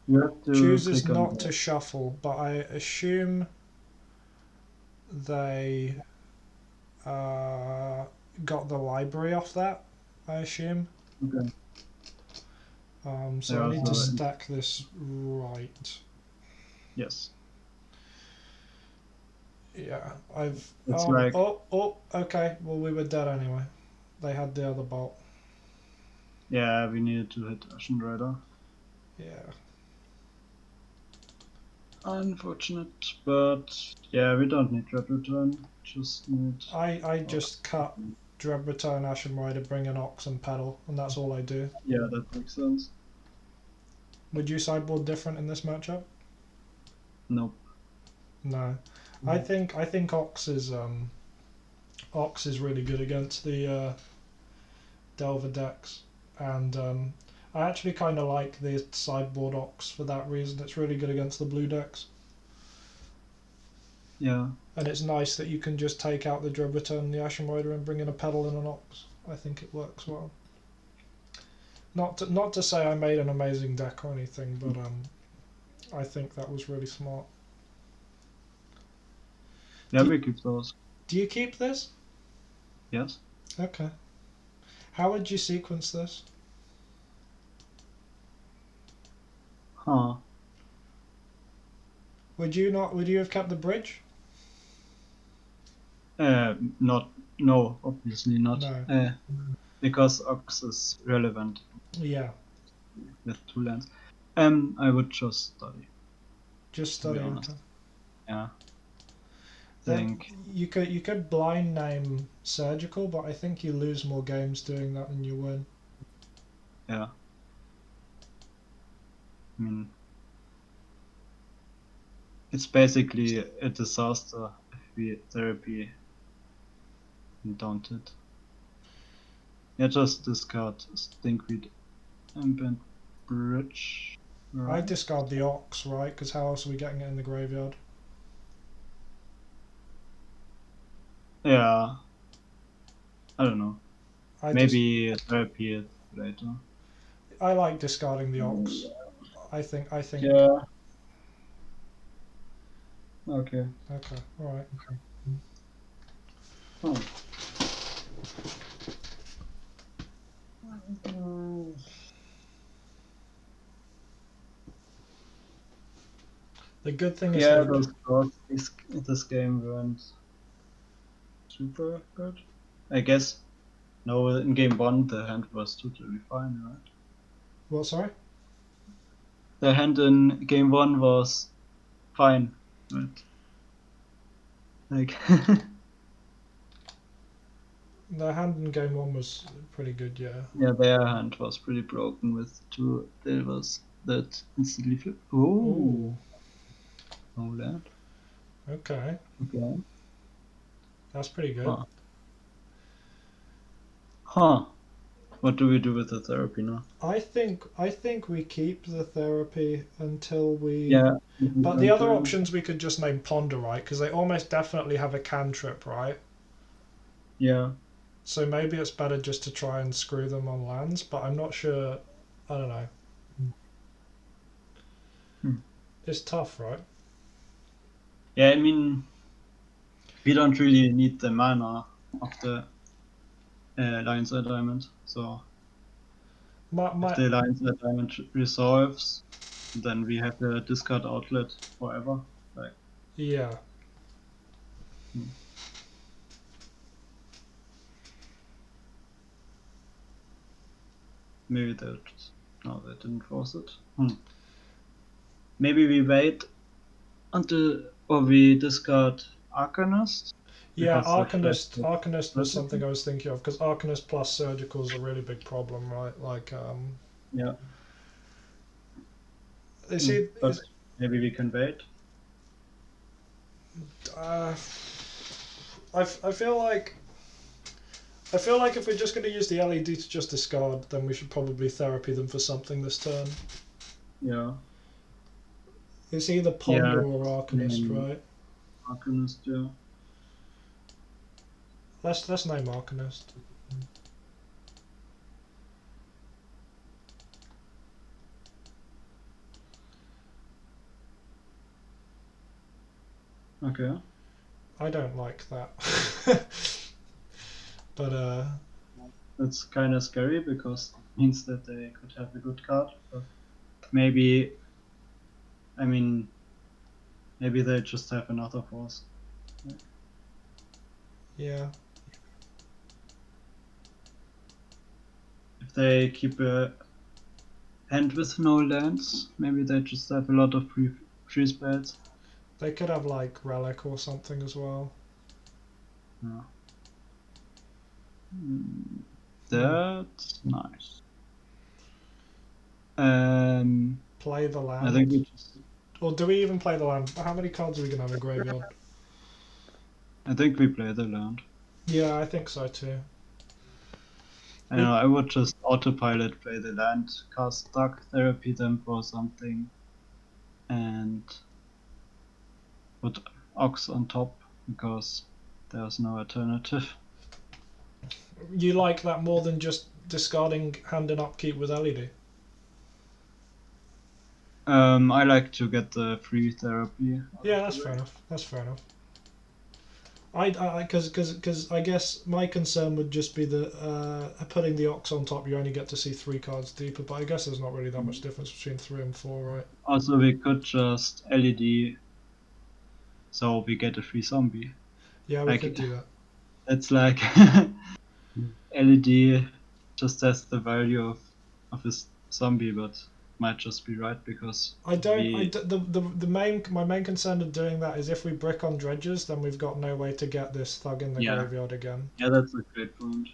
You have to chooses click on not to that. shuffle, but I assume they got the library off that. I assume. Okay. They So I need to also stack this right. yes. Yeah, I've. It's like Okay. Well, we were dead anyway. They had the other bolt. yeah, we needed to hit Ashen Rider. Yeah. Unfortunate, but yeah, we don't need Red Return. Just need. I just cut Dread Return, Ashen Rider, bring an Ox and Pedal, and that's all I do. Yeah, that makes sense. Would you sideboard different in this matchup? Nope. No. I think Ox is really good against the Delver decks, and I actually kind of like the sideboard Ox for that reason. It's really good against the blue decks, Yeah. and it's nice that you can just take out the Dread Return and the Ashen Rider and bring in a Pedal and an Ox. I think it works well. Not to say I made an amazing deck or anything, but I think that was really smart. Yeah, we keep those. Do you keep this? Yes. Okay. How would you sequence this? Huh. Would you not? Would you have kept the bridge? Not. No, obviously not. No. Because Ox is relevant Yeah. with 2 lands. I would just study. Just To be study. honest. Okay. Yeah. Then Think. you could blind name surgical, but I think you lose more games doing that than you win. Yeah. I mean, it's basically a disaster if we therapy don't it. Yeah, just discard Stinkweed and Bridge. I Right. discard the Ox, right? Because how else are we getting it in the graveyard? Yeah. I don't know. I Maybe therapy it later. I like discarding the Ox. I think. Yeah. Okay. Okay. All right. Oh. The good thing is Yeah, that those cards this game weren't super good. I guess. No, in game 1 the hand was totally fine, right? What, sorry? The hand in game 1 was fine, right? Like, The hand in game 1 was pretty good, yeah. yeah, their hand was pretty broken with 2 delvers that instantly flip. Oh, Ooh, no land. okay. Okay. That's pretty good. Huh. Huh. What do we do with the therapy now? I think we keep the therapy until we. Yeah. But the other options we could just name Ponder, right? Because they almost definitely have a cantrip, right? Yeah. So maybe it's better just to try and screw them on lands, but I'm not sure. I don't know. Hmm. It's tough, right? Yeah, I mean, we don't really need the mana of the Lion's Eye Diamond, so if the Lion's Eye Diamond resolves, then we have the discard outlet forever. Like, Yeah. maybe no, they didn't force it. Maybe we wait until, or we discard Arcanist. Yeah, because of Arcanist was something I was thinking of because Arcanist plus Surgical is a really big problem, right? Like, Yeah. you see, But maybe we can wait. I feel like if we're just going to use the LED to just discard, then we should probably therapy them for something this turn. Yeah. It's either Ponder or Arcanist, right? Arcanist, yeah. Let's name Arcanist. Okay. I don't like that. But That's kind of scary because it means that they could have a good card. But maybe, I mean, maybe they just have another force. yeah. If they keep a hand with no lands, maybe they just have a lot of free spells. They could have like Relic or something as well. Yeah. That's nice. Play the land. I think we just. Or do we even play the land? How many cards are we gonna have in graveyard? I think we play the land. Yeah, I think so too. I don't know, I would just autopilot play the land, cast Dark Therapy them for something, and put Ox on top because there's no alternative. You like that more than just discarding hand and upkeep with LED? I like to get the free therapy. Yeah, that's fair enough. That's fair enough. Because I guess my concern would just be that putting the Ox on top, you only get to see 3 cards deeper. But I guess there's not really that much difference between 3 and 4, right? Also, we could just LED, so we get a free zombie. Yeah, we could do that. It's like LED just has the value of his zombie, but might just be right because my main concern of doing that is if we brick on dredges, then we've got no way to get this thug in the graveyard again. Yeah, that's a great point.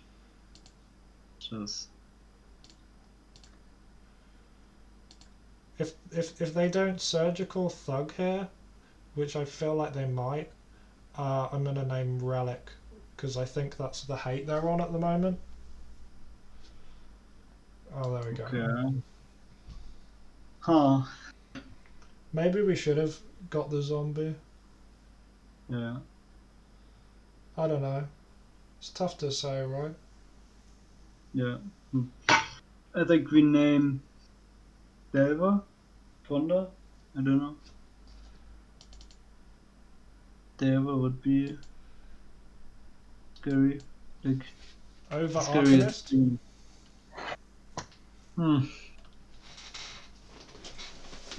Just if they don't surgical thug here, which I feel like they might, I'm gonna name Relic because I think that's the hate they're on at the moment. Oh, there we go. okay. Huh. Maybe we should have got the zombie. Yeah. I don't know. It's tough to say, right? Yeah. I think we name Delver? Fonda? I don't know. Delver would be scary. Like Over scary. Arcanist?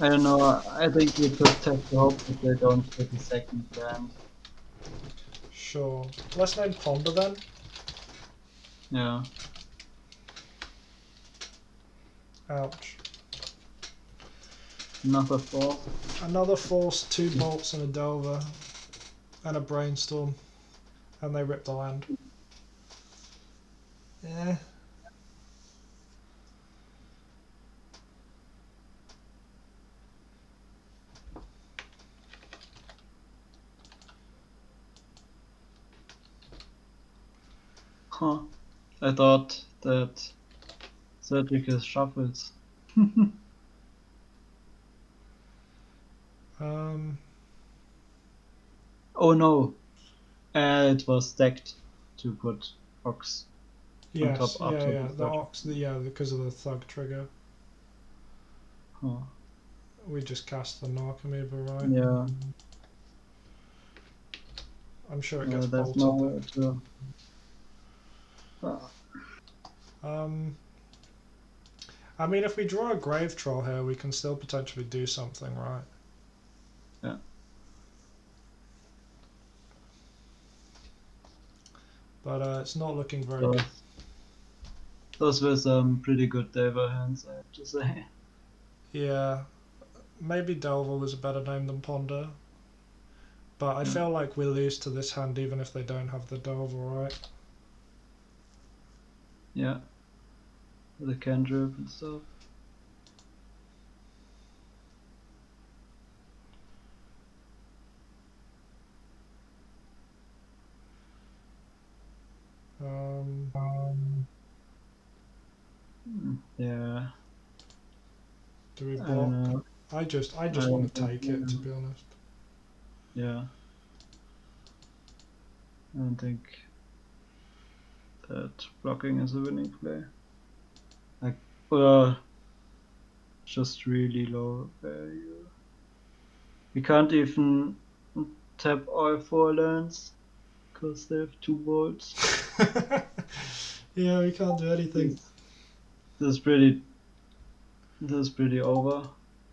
I don't know. I think we could have to hope that they don't get a second land. Sure. Let's name Ponder then. Yeah. Ouch. Another 4. Another force, 2 bolts and a delver. And a brainstorm. And they ripped the land. Yeah. Huh. I thought that Cedric is shuffles. Oh no. It was stacked to put Ox on Yes, top after yeah. the The third. Ox, because of the Thug trigger. Huh. We just cast the Narcomoeba, right? Yeah. I'm sure it gets There's bolted. nowhere to. I mean, if we draw a Grave Troll here, we can still potentially do something, right? Yeah. But it's not looking very good. Those were some pretty good Delver hands, I have to say. Yeah, maybe Delver was a better name than Ponder. But I feel like we lose to this hand even if they don't have the Delver, right? Yeah. The cantrip and stuff. Yeah. Do we block? I just want to take it, to be honest. Yeah. I don't think that blocking is a winning play. Like, just really low value. We can't even tap all 4 lands because they have 2 bolts. Yeah, we can't do anything. This is pretty over.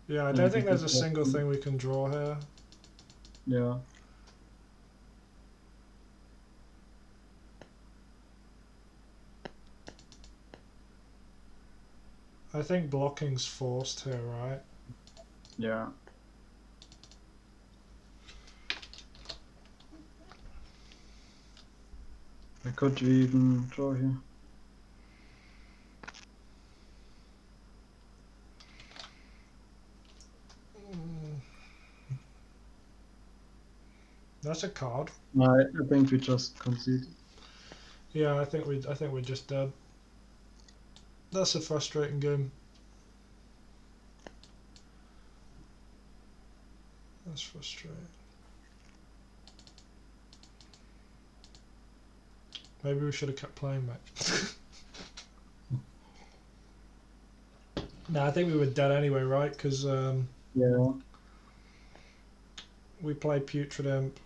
Yeah, I don't think there's a single thing we can draw here. Yeah. I think blocking's forced here, right? Yeah. I could even draw here. That's a card. I think we just conceded. Yeah, I think we're just dead. That's a frustrating game. That's frustrating. Maybe we should have kept playing, mate. No, I think we were dead anyway, right? Because Yeah. we play Putrid Imp.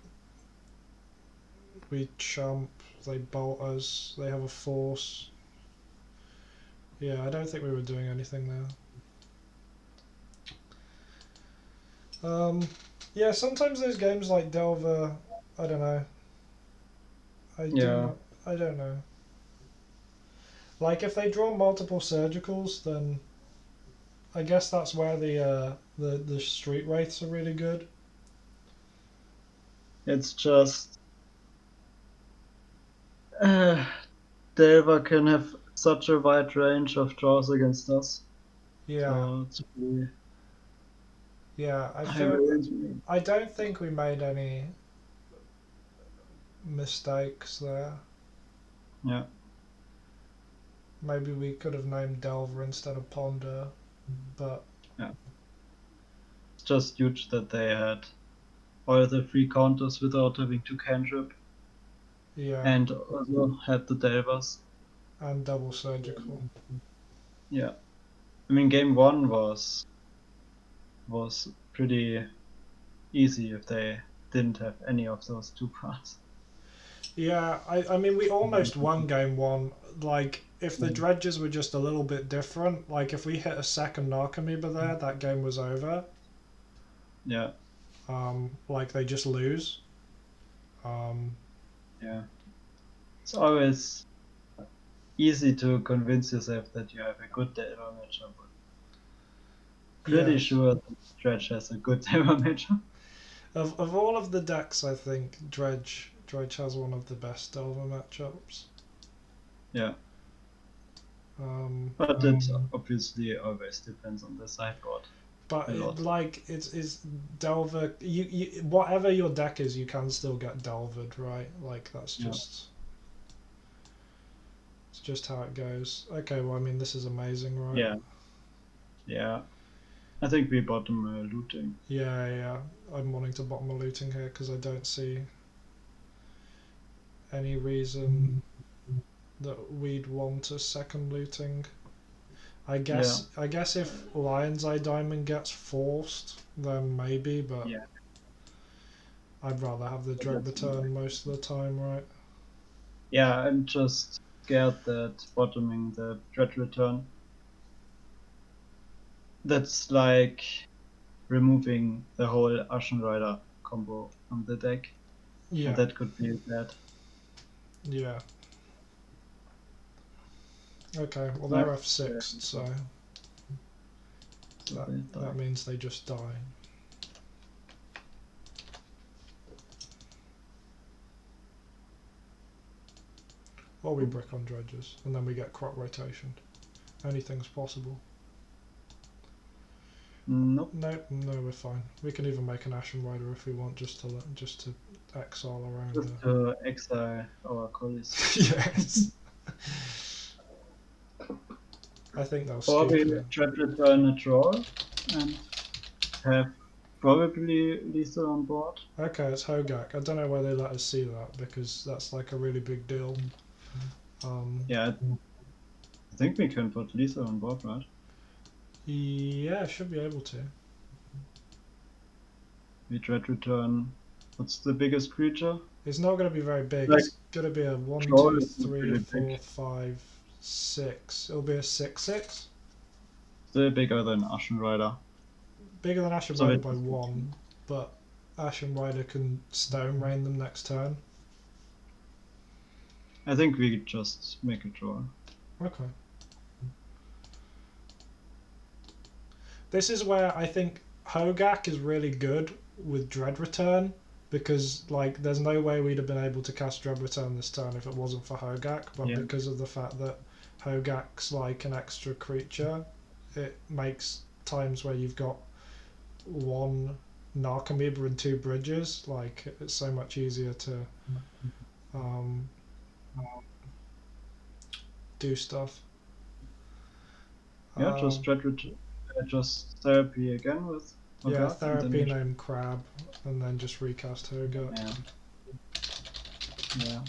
We chump. They bolt us. They have a force. Yeah, I don't think we were doing anything there. Yeah, sometimes those games like Delver, I don't know. I don't know. Like if they draw multiple surgicals, then I guess that's where the street wraiths are really good. It's just Delver can have such a wide range of draws against us. Yeah. So it's really Yeah, I don't think we made any mistakes there. Yeah. Maybe we could have named Delver instead of Ponder, but yeah. It's just huge that they had all the 3 counters without having to cantrip. Yeah. And also had the Delvers. And double surgical. Yeah. I mean, game 1 was pretty easy if they didn't have any of those 2 cards. Yeah, I mean, we almost won game 1. Like, if the dredges were just a little bit different, like if we hit a second Narcomoeba there, that game was over. Yeah. Like they just lose. Yeah. It's always easy to convince yourself that you have a good Delver matchup. But pretty Yes. sure that Dredge has a good Delver matchup. Of all of the decks, I think Dredge has one of the best Delver matchups. Yeah. Um, But it obviously always depends on the sideboard. but A lot. it's Delver. You whatever your deck is, you can still get Delvered, right? Like that's Yeah. just it's just how it goes. Okay, well I mean this is amazing, right? Yeah. Yeah. I think we bottom looting. Yeah. I'm wanting to bottom a looting here because I don't see any reason that we'd want a second looting. I guess if Lion's Eye Diamond gets forced, then maybe, but Yeah. I'd rather have the But Dread that's Return most of the time, right? Yeah, I'm just scared that bottoming the Dread Return, that's like removing the whole Ashen Rider combo from the deck. Yeah. And that could be bad. Yeah. Okay, well No. they're F6, so that means they just die. Or we brick on dredges, and then we get crop rotation. Anything's possible. Nope. Nope, no, we're fine. We can even make an Ashen Rider if we want, just to exile around. Just to exile our collies. Yes. I think they'll Or we scoop. Dread Return a draw and have probably lethal on board. Okay, it's Hogaak. I don't know why they let us see that because that's like a really big deal. Yeah, I think we can put lethal on board, right? Yeah, should be able to. We Dread Return. What's the biggest creature? It's not going to be very big. Like, it's going to be a 1, troll 2, is not 3, really 4, big. 5, 6. It'll be a 6/6. Still bigger than Ashen Rider. Bigger than Ashen So Rider it- by 1, but Ashen Rider can Stone Rain them next turn. I think we just make a draw. Okay. This is where I think Hogaak is really good with Dread Return because like there's no way we'd have been able to cast Dread Return this turn if it wasn't for Hogaak, but Yeah. because of the fact that Hogaak's like an extra creature, it makes times where you've got one Narcomoeba and 2 bridges, like it's so much easier to do stuff. Yeah, just Dread Return. Just therapy again with Yeah, Hogaak, and therapy then name Crab, and then just recast Hogaak. Yeah.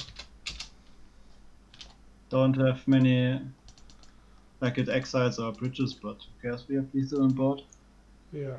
Don't have many. Like it exiles our bridges, but who cares? We have lethal on board. Yeah.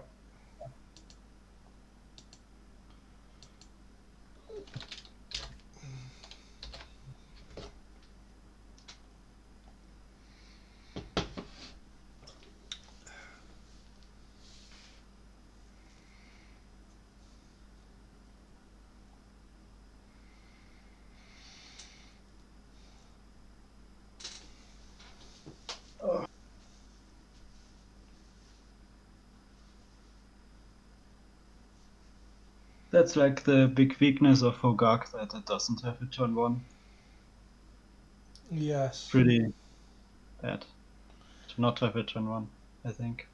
That's like the big weakness of Hogaak, that it doesn't have a turn 1. Yes. Pretty bad to not have a turn 1, I think.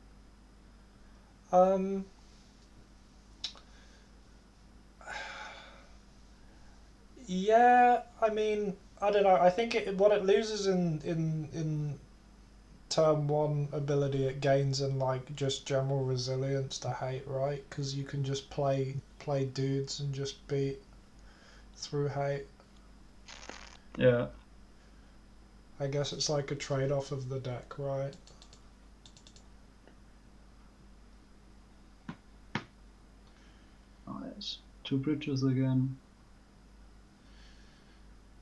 Yeah, I mean, I don't know. I think what it loses in turn 1 ability, it gains in like just general resilience to hate, right? Because you can just play dudes and just beat through hate. Yeah. I guess it's like a trade-off of the deck, right? Nice. 2 bridges again.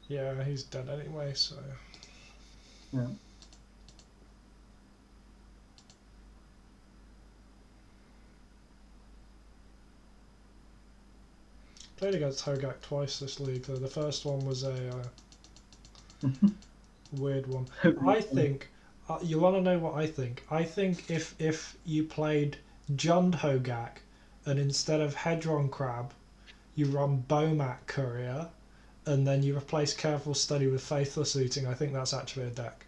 Yeah, he's dead anyway, so. Yeah. Played against Hogaak twice this league, though. The first one was a weird one. I think, you want to know what I think? I think if you played Jund Hogaak and instead of Hedron Crab, you run Bomat Courier and then you replace Careful Study with Faithless Looting, I think that's actually a deck.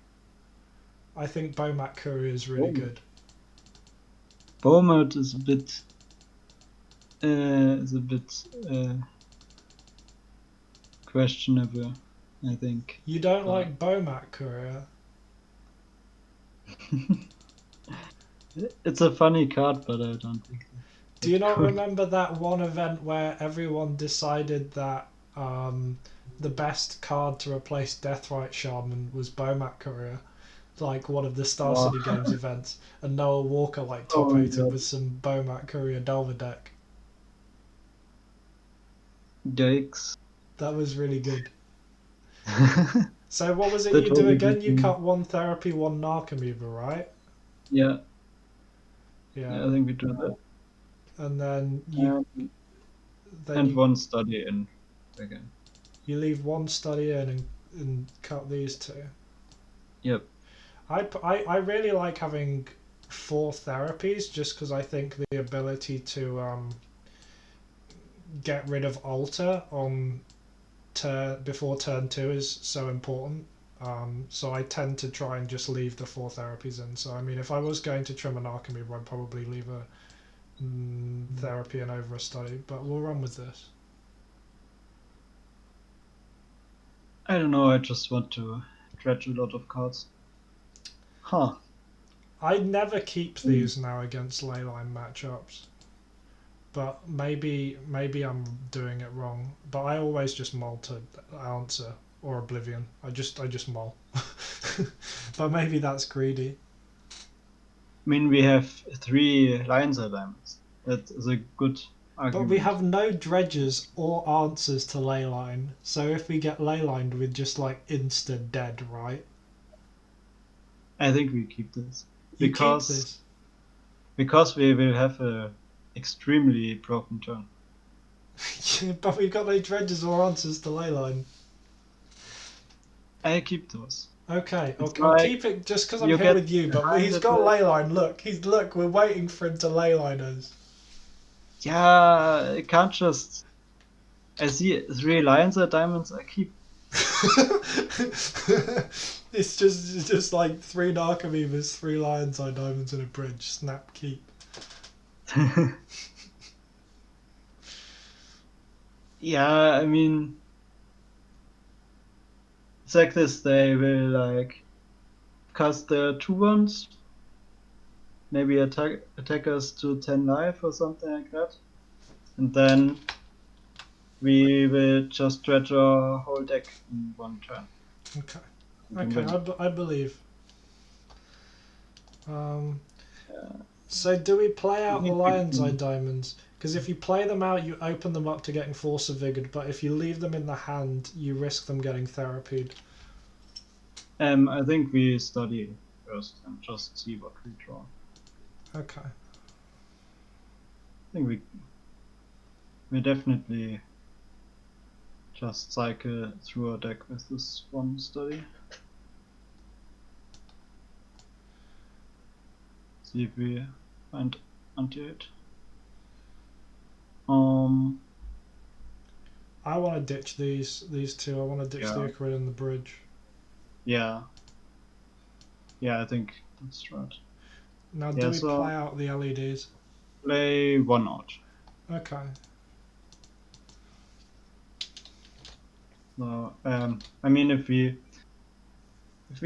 I think Bomat Courier is really good. Bomat is a bit questionable, I think. You don't like Bomat Courier? It's a funny card, but I don't think. Do you not remember that one event where everyone decided that the best card to replace Deathrite Shaman was Bomat Courier? Like one of the Star City Games events, and Noah Walker like top 8'd with some Bomat Courier Delver deck. Yikes. That was really good. So what was it you do again? You cut 1 Therapy, 1 Narcomoeba, right? Yeah. Yeah. I think we do that. And then you... and 1 study in again. You leave 1 study in and cut these 2. Yep. I really like having 4 therapies just because I think the ability to get rid of Alter on before turn 2 is so important. So I tend to try and just leave the 4 therapies in. So I mean, if I was going to trim an Archimedes, I'd probably leave a therapy in over a study. But we'll run with this. I don't know. I just want to dredge a lot of cards. Huh. I never keep these now against leyline matchups. But maybe I'm doing it wrong. But I always just mull to answer or Oblivion. I just mull. But maybe that's greedy. I mean, we have 3 Lions of Diamonds. That is a good argument. But we have no dredges or answers to leyline. So if we get leylined, we're just like insta dead, right? I think we keep this. Keep this? Because we will have a extremely broken turn. Yeah, but we've got no dredges or answers to leyline. I keep those. Okay, I'll keep it just because I'm here with you. But he's got leyline. Look, we're waiting for him to leyline us. Yeah, I can't just. I see 3 Lions or Diamonds. I keep. It's just like 3 Narcomoebas, 3 Lions Eye Diamonds, and a bridge. Snap, keep. Yeah, I mean, it's like this. They will like cast the 2/1s, maybe attack us to 10 life or something like that, and then we will just dredge our whole deck in 1 turn. Okay. I believe. So do we play out the Lion's Eye Diamonds? Because if you play them out, you open them up to getting Force of Vigor, but if you leave them in the hand, you risk them getting therapied. I think we study first and just see what we draw. Okay. I think we definitely just cycle through our deck with this 1 study. See if we find anti-hit. I want to ditch these 2. I want to ditch the Icarid and the bridge. Yeah. Yeah, I think that's right. Now, do we play out the LEDs? Play 1 out. Okay. So, I mean, if we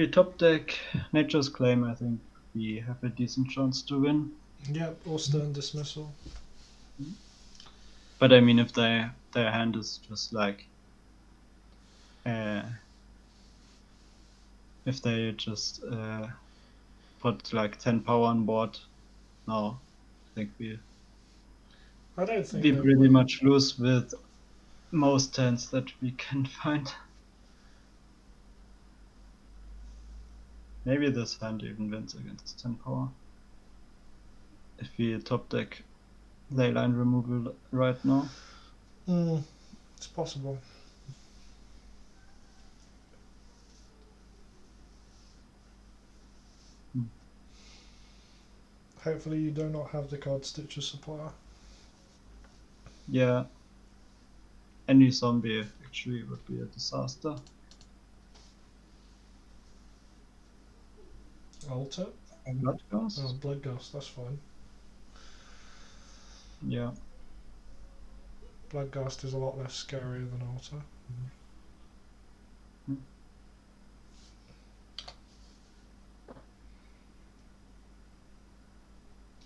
top deck Nature's Claim, I think we have a decent chance to win. Yep, or Stern Dismissal. But I mean, if their hand is just like, if they just put like 10 power on board, no, I think we pretty much lose with most hands that we can find. Maybe this hand even wins against 10 power. If we top deck leyline removal right now. It's possible. Hopefully you do not have the card Stitcher supplier. Yeah. Any zombie actually would be a disaster. Alter? Blood Ghost? Oh, Blood Ghost, that's fine. Yeah. Blood Ghost is a lot less scary than Alter.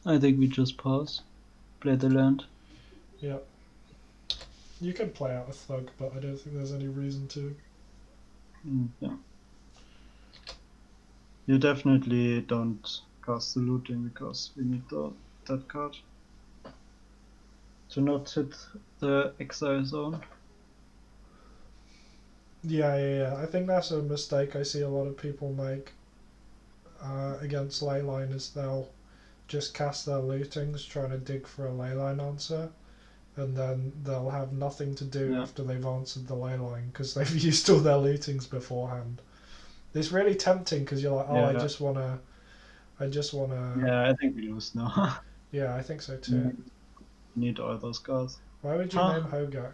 I think we just pause. Play the land. Yeah. You can play out a Thug, but I don't think there's any reason to. Yeah. You definitely don't cast the looting because we need that card to not hit the exile zone. Yeah. I think that's a mistake I see a lot of people make against Leyline, is they'll just cast their lootings trying to dig for a Leyline answer, and then they'll have nothing to do after they've answered the Leyline because they've used all their lootings beforehand. It's really tempting because you're like, oh, Yeah. I just wanna. Yeah, I think we lose now. Yeah, I think so too. We need all those cards. Why would you name Hogaak?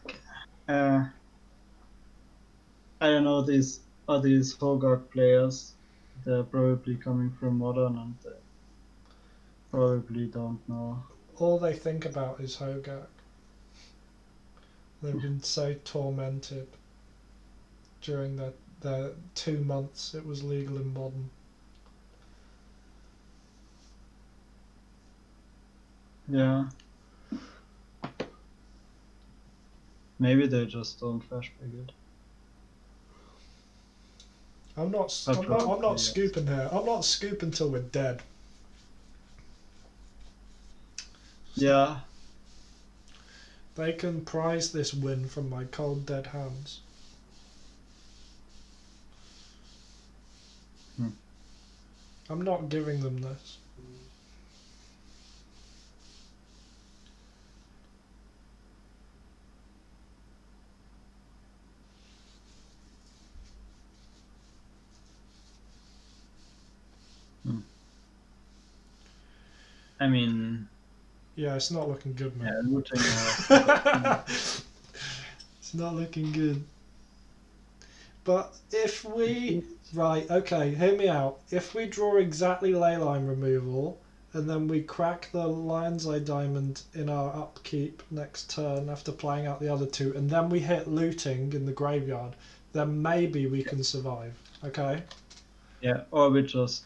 Okay. I don't know, these Hogaak players, they're probably coming from Modern and they probably don't know. All they think about is Hogaak. They've been so tormented during the 2 months it was legal in Modern. Yeah. Maybe they just don't flashback it. I'm not scooping here. I'm not scooping till we're dead. Yeah. They can prize this win from my cold dead hands. I'm not giving them this. I mean... Yeah, it's not looking good, man. Yeah, looting It's not looking good. But if we... Right, okay, hear me out. If we draw exactly Leyline removal, and then we crack the Lion's Eye Diamond in our upkeep next turn after playing out the other two, and then we hit looting in the graveyard, then maybe we can survive. Okay? Yeah, or we just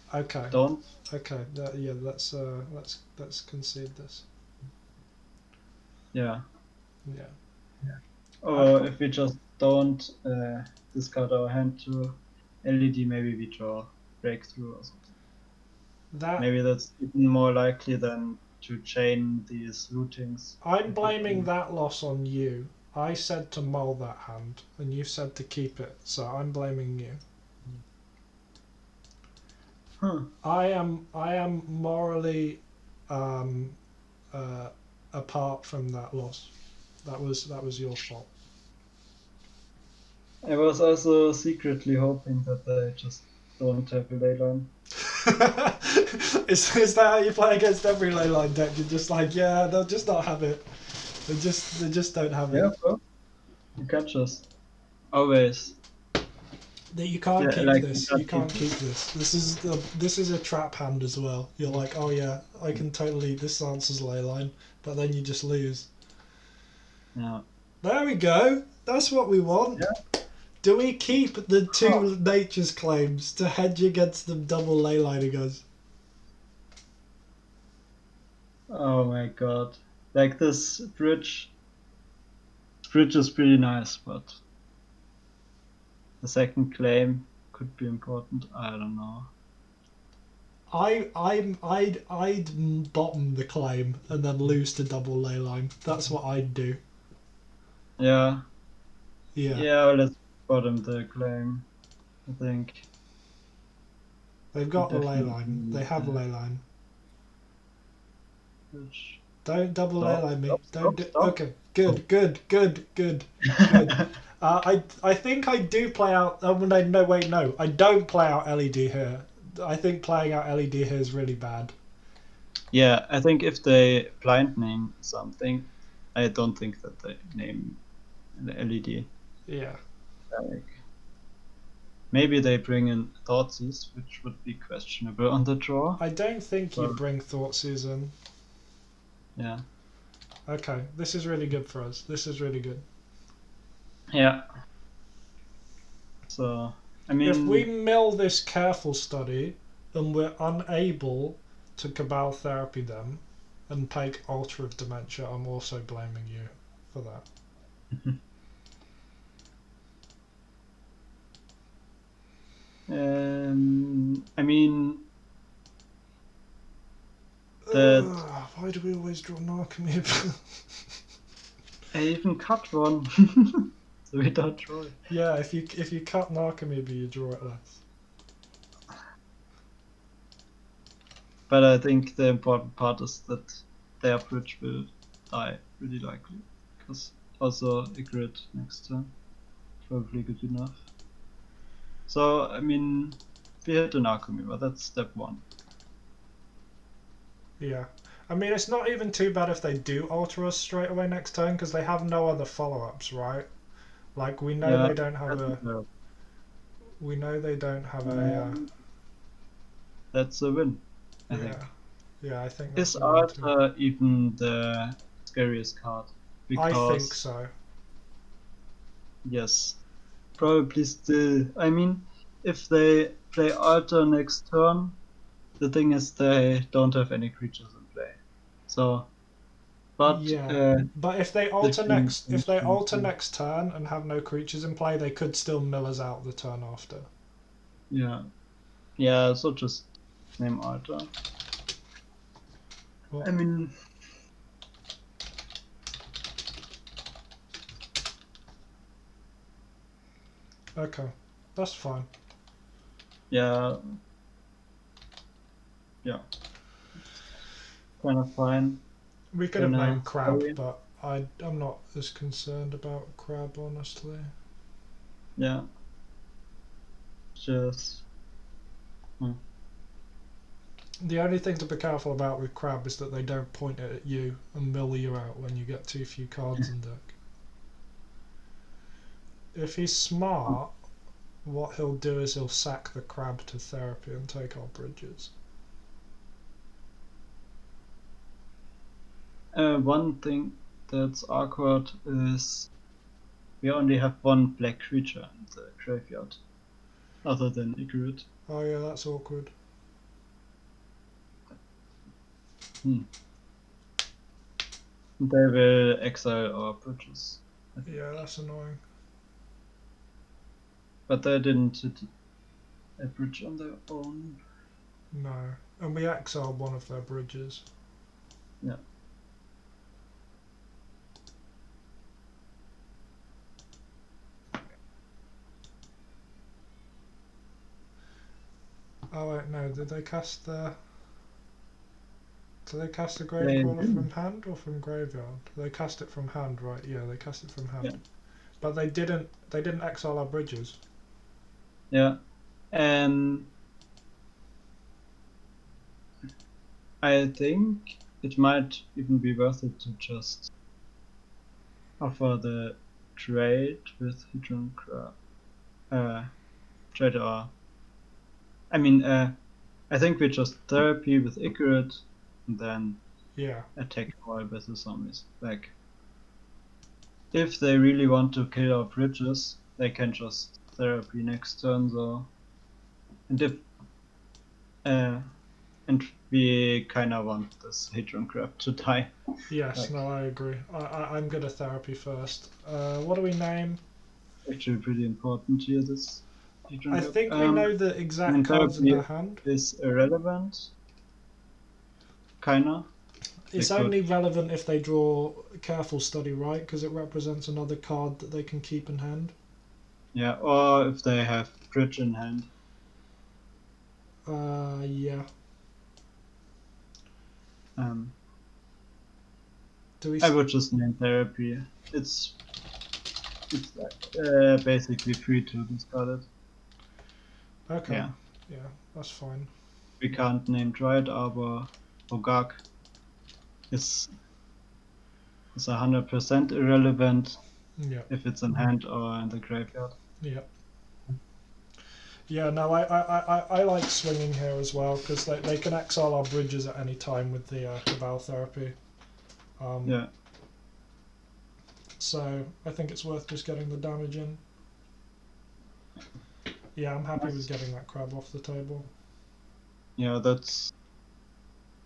don't. Okay, yeah, let's concede this. Yeah. Yeah. Or if we just don't discard our hand to LED, maybe we draw breakthrough or something. Maybe that's even more likely than to chain these lootings. I'm blaming that loss on you. I said to mull that hand, and you said to keep it, so I'm blaming you. I am morally apart from that loss. That was your fault. I was also secretly hoping that they just don't have a Leyline. Is that how you play against every Leyline deck? You're just like, yeah, they'll just not have it. They just don't have it. Yeah, bro. You catch us. Always. You can't keep this. You can't keep this. This is a trap hand as well. You're like, oh yeah, I can totally. This answers Leyline, but then you just lose. Yeah. There we go. That's what we want. Yeah. Do we keep the two Nature's Claims to hedge against them double Leyliners? Oh my god. Like this bridge is pretty nice, but the second claim could be important. I don't know. I'd bottom the claim and then lose to double Leyline. That's what I'd do. Yeah. Yeah. Yeah, let's bottom the claim, I think. They've got the Leyline. They have Leyline. Which Don't double Stop, ally me. stop, Don't stop, do. stop. Okay. Good. Good. Good. Good. Good. I think I do play out. Oh no, wait, no. I don't play out LED here. I think playing out LED here is really bad. Yeah, I think if they blind name something, I don't think that they name the LED. Yeah. Like, maybe they bring in Thoughtseize, which would be questionable on the draw. I don't think you But bring Thoughtseize in. yeah. Okay, this is really good for us. This is really good. Yeah. So, I If we mean, mill this careful study and we're unable to Cabal therapy them and take Altar of Dementia, I'm also blaming you for that. I mean, that Why do we always draw Narcomoebe? I even cut one, so we don't draw it. Yeah, if you cut Narcomoebe, you draw it less. But I think the important part is that their bridge will die, really likely. Because also a grid next turn. Probably good enough. So, I mean, we hit an Archimeva, that's step one. Yeah. I mean, it's not even too bad if they do alter us straight away next turn, because they have no other follow-ups, right? Like, we know Yeah, they don't have that's a... We know they don't have that's a win, I think. Yeah, I think that's Is a win too. Arthur even the scariest card? I Because, think so. yes, probably still. I mean, if they play Arthur next turn, the thing is they don't have any creatures in play. So, but Yeah, but if they alter the next turn and have no creatures in play, they could still mill us out the turn after. yeah, yeah. So just name Arthur. Well, I mean, okay, that's fine. yeah, yeah, kind of fine. We could have named Crab, Sorry. but I'm not as concerned about Crab, honestly. Yeah, just. The only thing to be careful about with Crab is that they don't point it at you and mill you out when you get too few cards in deck. If he's smart, what he'll do is he'll sack the Crab to therapy and take our bridges. One thing that's awkward is we only have one black creature in the graveyard, other than Igrit. Oh yeah, that's awkward. They will exile our bridges. Yeah, that's annoying. But they didn't hit a bridge on their own. No, and we exiled one of their bridges. Yeah. Oh wait, no, did they cast the... Did they cast the Gravecrawler from hand or from graveyard? They cast it from hand, right? Yeah, they cast it from hand. Yeah. But they didn't exile our bridges. Yeah. And I think it might even be worth it to just offer the trade with Hydron Crab. Trade or... I mean, I think we just therapy with Igrit and then attack all with the zombies. Like, if they really want to kill our bridges, they can just therapy next turn, so... And if... and we kinda want this Hadron Crab to die. Yes, like, no, I agree. I'm gonna therapy first. What do we name? Actually pretty important here, this Hadron I Crab. think we know the exact cards in their hand. Is irrelevant. Kinda. It's only relevant if they draw Careful Study, right? Because it represents another card that they can keep in hand. Yeah, or if they have Bridge in hand. Yeah. Do we? I would just name therapy. It's basically free to discard it. Okay. Yeah. Yeah, that's fine. We can't name Dryad Arbor. Hogaak is 100% irrelevant Yeah. if it's in hand or in the graveyard. Yeah. Yeah, no, I like swinging here as well because they can exile our bridges at any time with the Cabal Therapy. Yeah. So I think it's worth just getting the damage in. Yeah, I'm happy with getting that crab off the table. Yeah, that's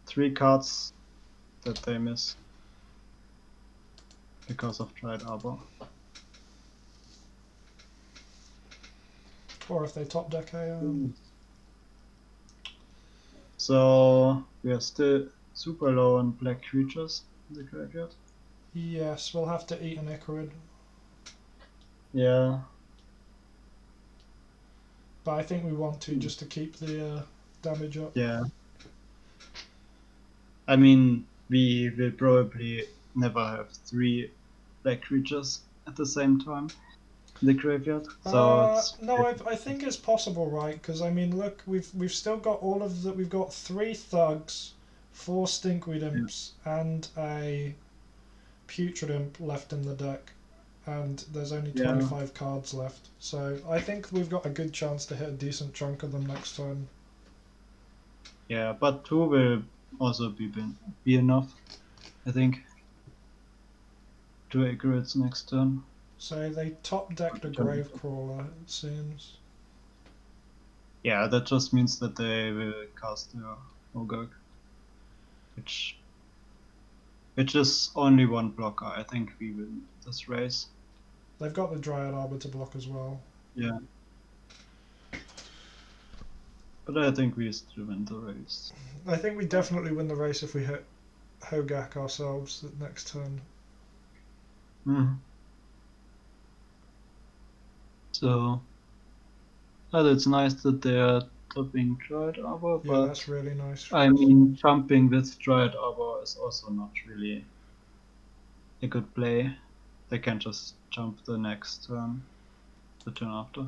3 cards that they miss because of Dryad Arbor. Or if they top deck a... So we are still super low on black creatures in the graveyard. Yes, we'll have to eat an Icarid. Yeah. But I think we want to just to keep the damage up. Yeah. I mean, we will probably never have 3 black creatures at the same time in the graveyard. So no, I think it's possible, right? Because I mean, look, we've still got all of the. We've got 3 thugs, 4 stinkweed imps, and a putrid imp left in the deck, and there's only 25 cards left. So I think we've got a good chance to hit a decent chunk of them next turn. Yeah, but 2 will also be enough, I think. 2 Igorits next turn. So they top decked a Gravecrawler, it seems. Yeah, that just means that they will cast their Hogaak, which is only 1 blocker. I think we win this race. They've got the Dryad Arbor to block as well. Yeah. But I think we still win the race. I think we definitely win the race if we hit Hogaak ourselves the next turn. So, it's nice that they are topping Dryad Arbor, Yeah, but that's really nice. I mean, jumping with Dryad Arbor is also not really a good play. They can just jump the next turn, the turn after.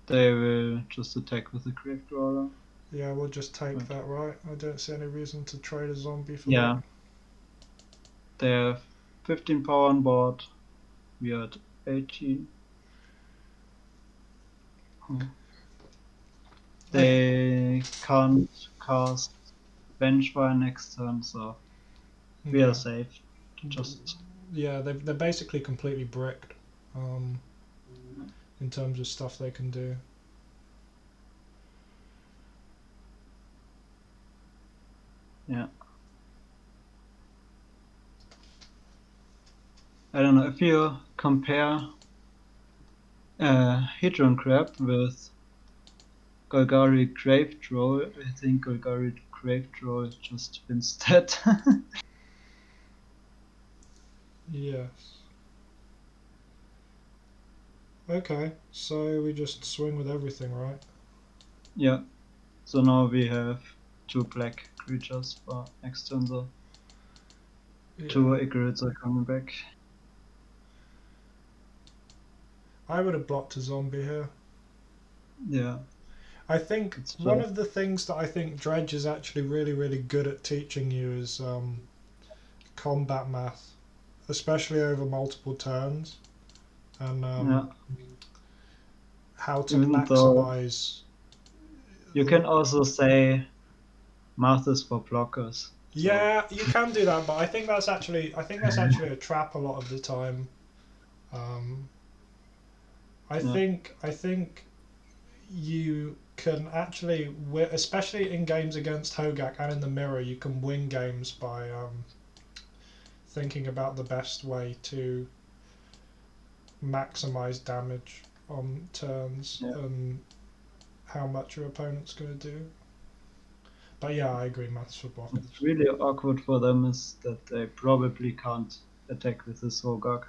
They will just attack with a Gravecrawler. Yeah, we'll just take that, right? I don't see any reason to trade a zombie for Yeah. that. They have 15 power on board. We are at 18. They can't cast Benchfire next turn, so we are safe. Just yeah, they're basically completely bricked in terms of stuff they can do. Yeah. I don't know if you compare Hedron Crab with Golgari Grave Troll. I think Golgari Grave Troll just wins that. Yes. Okay, so we just swing with everything, right? Yeah. So now we have 2 black creatures for next turn. So 2 Igorits are coming back. I would have blocked a zombie here. Yeah. I think one of the things that I think Dredge is actually really, really good at teaching you is combat math, especially over multiple turns, and how to maximize. You can also say math is for blockers. So. Yeah, you can do that, but I think that's actually a trap a lot of the time. I think you can actually, especially in games against Hogaak and in the mirror, you can win games by thinking about the best way to maximize damage on turns and how much your opponent's going to do. But yeah, I agree, maths for blockers. What's really awkward for them is that they probably can't attack with this Hogaak,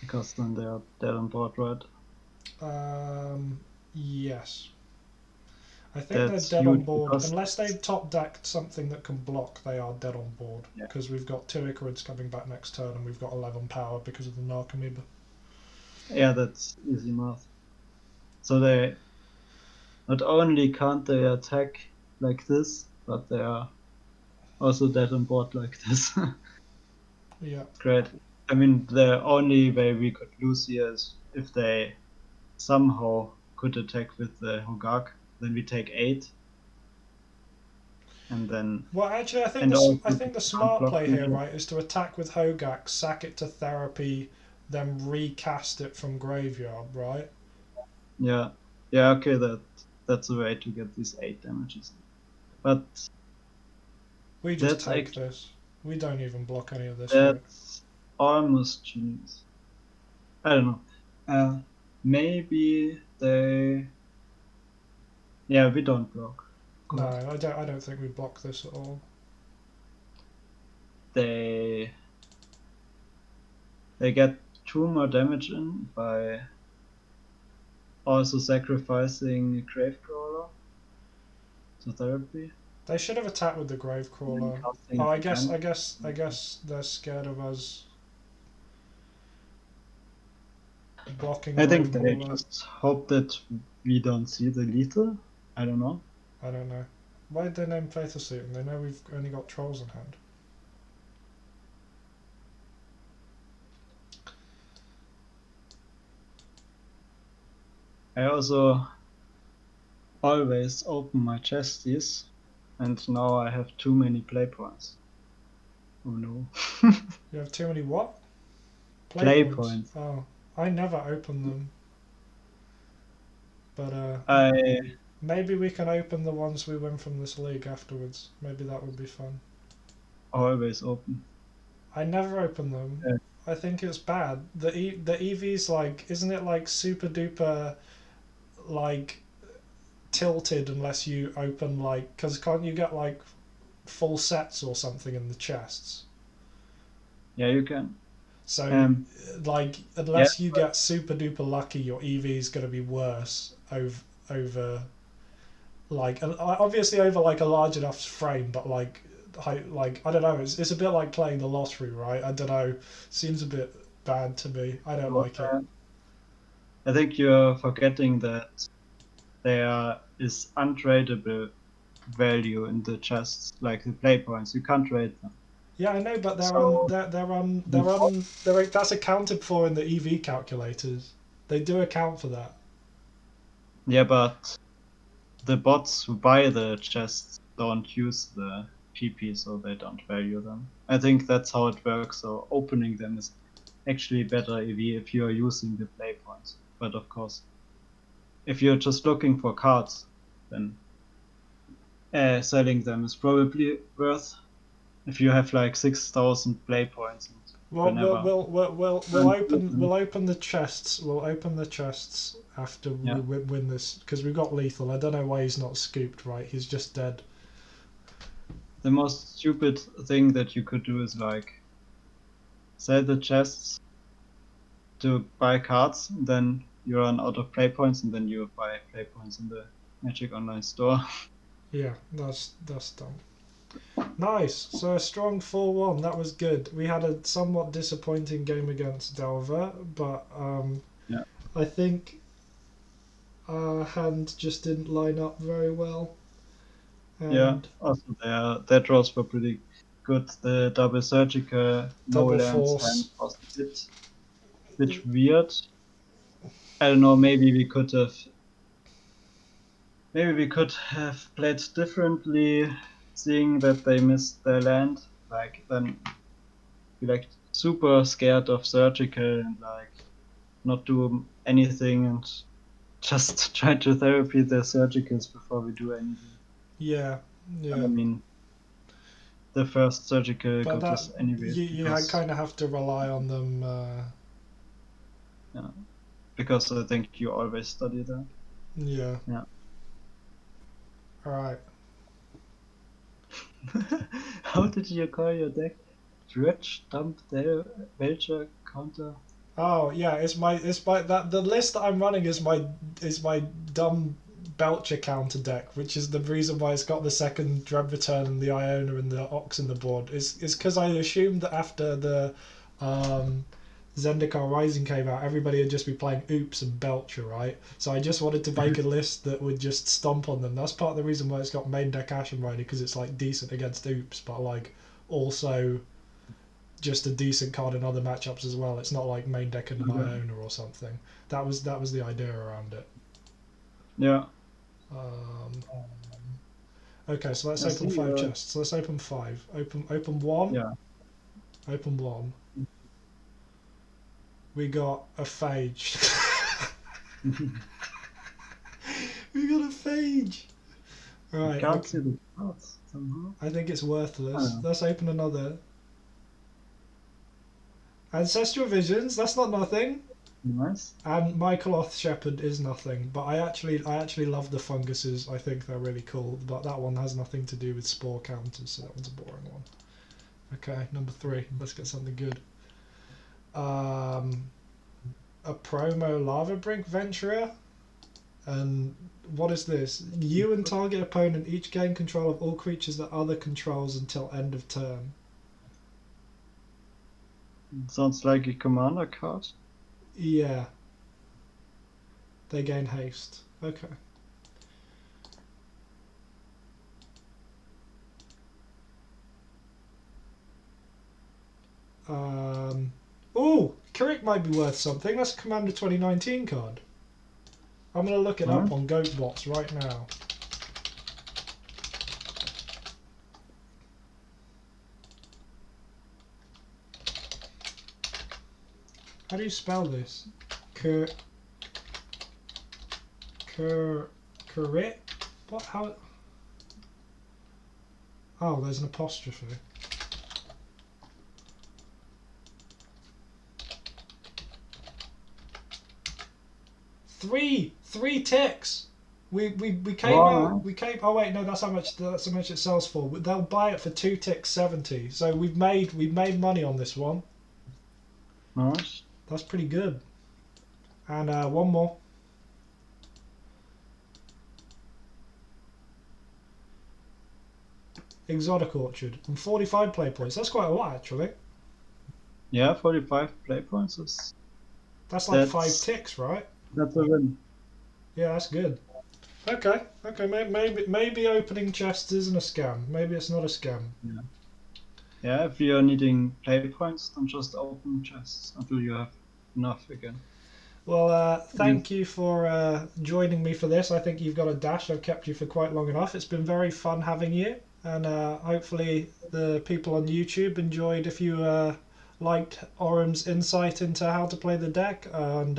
because then they are dead on board, right? Yes. I think they're That's dead on huge board. because Unless they've top decked something that can block, they are dead on board. yeah, Because we've got 2 Icarids coming back next turn and we've got 11 power because of the Narcomoeba. yeah, that's easy math. So they not only can't they attack like this, but they are also dead on board like this. Yeah. Great. I mean, the only way we could lose here is if they somehow could attack with the Hogaak, then we take 8, and then Well, actually, and also I they think the can't smart block play here, melee. right, is to attack with Hogaak, sack it to therapy, then recast it from graveyard, right? Yeah, yeah, okay, that's a way to get these 8 damages. But We just that's take actually this. We don't even block any of this, right? that's almost genius. I don't know. Maybe they. Yeah, we don't block. No, Good. I don't think we block this at all. They get 2 more damage in by also sacrificing Gravecrawler to therapy. They should have attacked with the Gravecrawler. Casting Oh, it again. I guess they're scared of us blocking I think they Gravecrawler. just hope that we don't see the lethal. I don't know. I don't know. Why did they name Faithful Suit? They know we've only got trolls in hand. I also always open my chesties, and now I have too many play points. Oh no. You have too many what? Play points. Oh, I never open them. But I maybe we can open the ones we win from this league afterwards. Maybe that would be fun. always open. I never open them. Yeah. I think it's bad. The EV's like, isn't it like super duper, like tilted unless you open like, because can't you get like full sets or something in the chests? Yeah, you can. So like unless Yeah, you get super duper lucky, your EV is going to be worse over like obviously over like a large enough frame, but like I don't know. It's a bit like playing the lottery, right? I don't know. Seems a bit bad to me. I don't like it. I think you're forgetting that there is untradeable value in the chests, like the play points. You can't trade them. Yeah, I know, but So that's accounted for in the EV calculators. They do account for that. yeah, but the bots who buy the chests don't use the PP, so they don't value them. I think that's how it works. So opening them is actually better if you're using the play points. But of course, if you're just looking for cards, then selling them is probably worth. If you have like 6,000 play points, Well, we'll open the chests. We'll open the chests after we win this because we've got lethal. I don't know why he's not scooped. Right, he's just dead. The most stupid thing that you could do is like sell the chests to buy cards, and then you run out of play points, and then you buy play points in the Magic Online store. Yeah, that's dumb. Nice. So a strong 4-1. That was good. We had a somewhat disappointing game against Delver, but Yeah. I think our hand just didn't line up very well. And Yeah. Also, their draws were pretty good. The double surgical, no Double lands force. hand was a bit weird. I don't know. Maybe we could have played differently, seeing that they missed their land. Like then be like super scared of surgical and like not do anything and just try to therapy their surgicals before we do anything. Yeah, I yeah. mean, the first surgical But got us anyway. you kind of have to rely on them. Yeah, because I think you always study that. Yeah. Yeah. All right. How did you call your deck? Dredge, Dump, Belcher, Counter. Oh yeah, it's my that the list that I'm running is my dumb Belcher counter deck, which is the reason why it's got the second Dread Return and the Iona and the Ox in the board. Is because I assumed that after the Zendikar Rising came out, everybody would just be playing Oops and Belcher, right? So I just wanted to make a list that would just stomp on them. That's part of the reason why it's got main deck Ashen Rider, because it's like decent against Oops, but like also just a decent card in other matchups as well. It's not like main deck and Iona or something. That was the idea around it. Yeah. Okay, so let's open 5 chests. Let's open 5. Open 1. Yeah. Open 1. We got a Phage. We got a Phage. Right. I can't see the cards somehow. I think it's worthless. Let's open another. Ancestral Visions. That's not nothing. Nice. And Michaeloth Shepherd is nothing, but I actually love the funguses. I think they're really cool, but that one has nothing to do with spore counters, so that one's a boring one. Okay, number 3. Let's get something good. A promo Lava Brink Venturer. And what is this? You and target opponent each gain control of all creatures that other controls until end of turn. Sounds like a commander card. Yeah. They gain haste. Okay. Oh, Kirik might be worth something. That's a Commander 2019 card. I'm going to look it up on GoatBots right now. How do you spell this? Kirit? What? How? Oh, there's an apostrophe. Three ticks. We came out. We came. Oh wait, no, that's how much it sells for. They'll buy it for 2 ticks 70. So we've made money on this one. Nice. That's pretty good. And one more. Exotic Orchard and 45 play points. That's quite a lot actually. Yeah, 45 play points is. That's like 5 ticks, right? That's a win. Yeah, that's good. Okay. Maybe opening chests isn't a scam. Maybe it's not a scam. Yeah. Yeah, if you're needing play points, then just open chests until you have enough again. Well, thank you for joining me for this. I think you've got a dash. I've kept you for quite long enough. It's been very fun having you, and hopefully the people on YouTube enjoyed. If you liked Orim's insight into how to play the deck and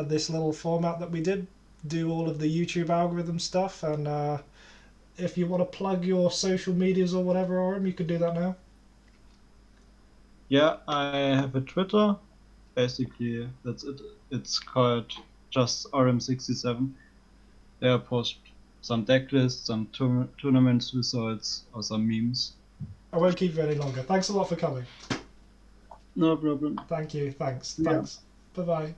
this little format that we did, do all of the YouTube algorithm stuff, and if you want to plug your social medias or whatever, Orim, you can do that now. Yeah, I have a Twitter. Basically, that's it. It's called just Orim67. There I post some deck lists, some tournaments results, or some memes. I won't keep you any longer. Thanks a lot for coming. No problem. Thank you. Thanks. Yeah. Bye-bye.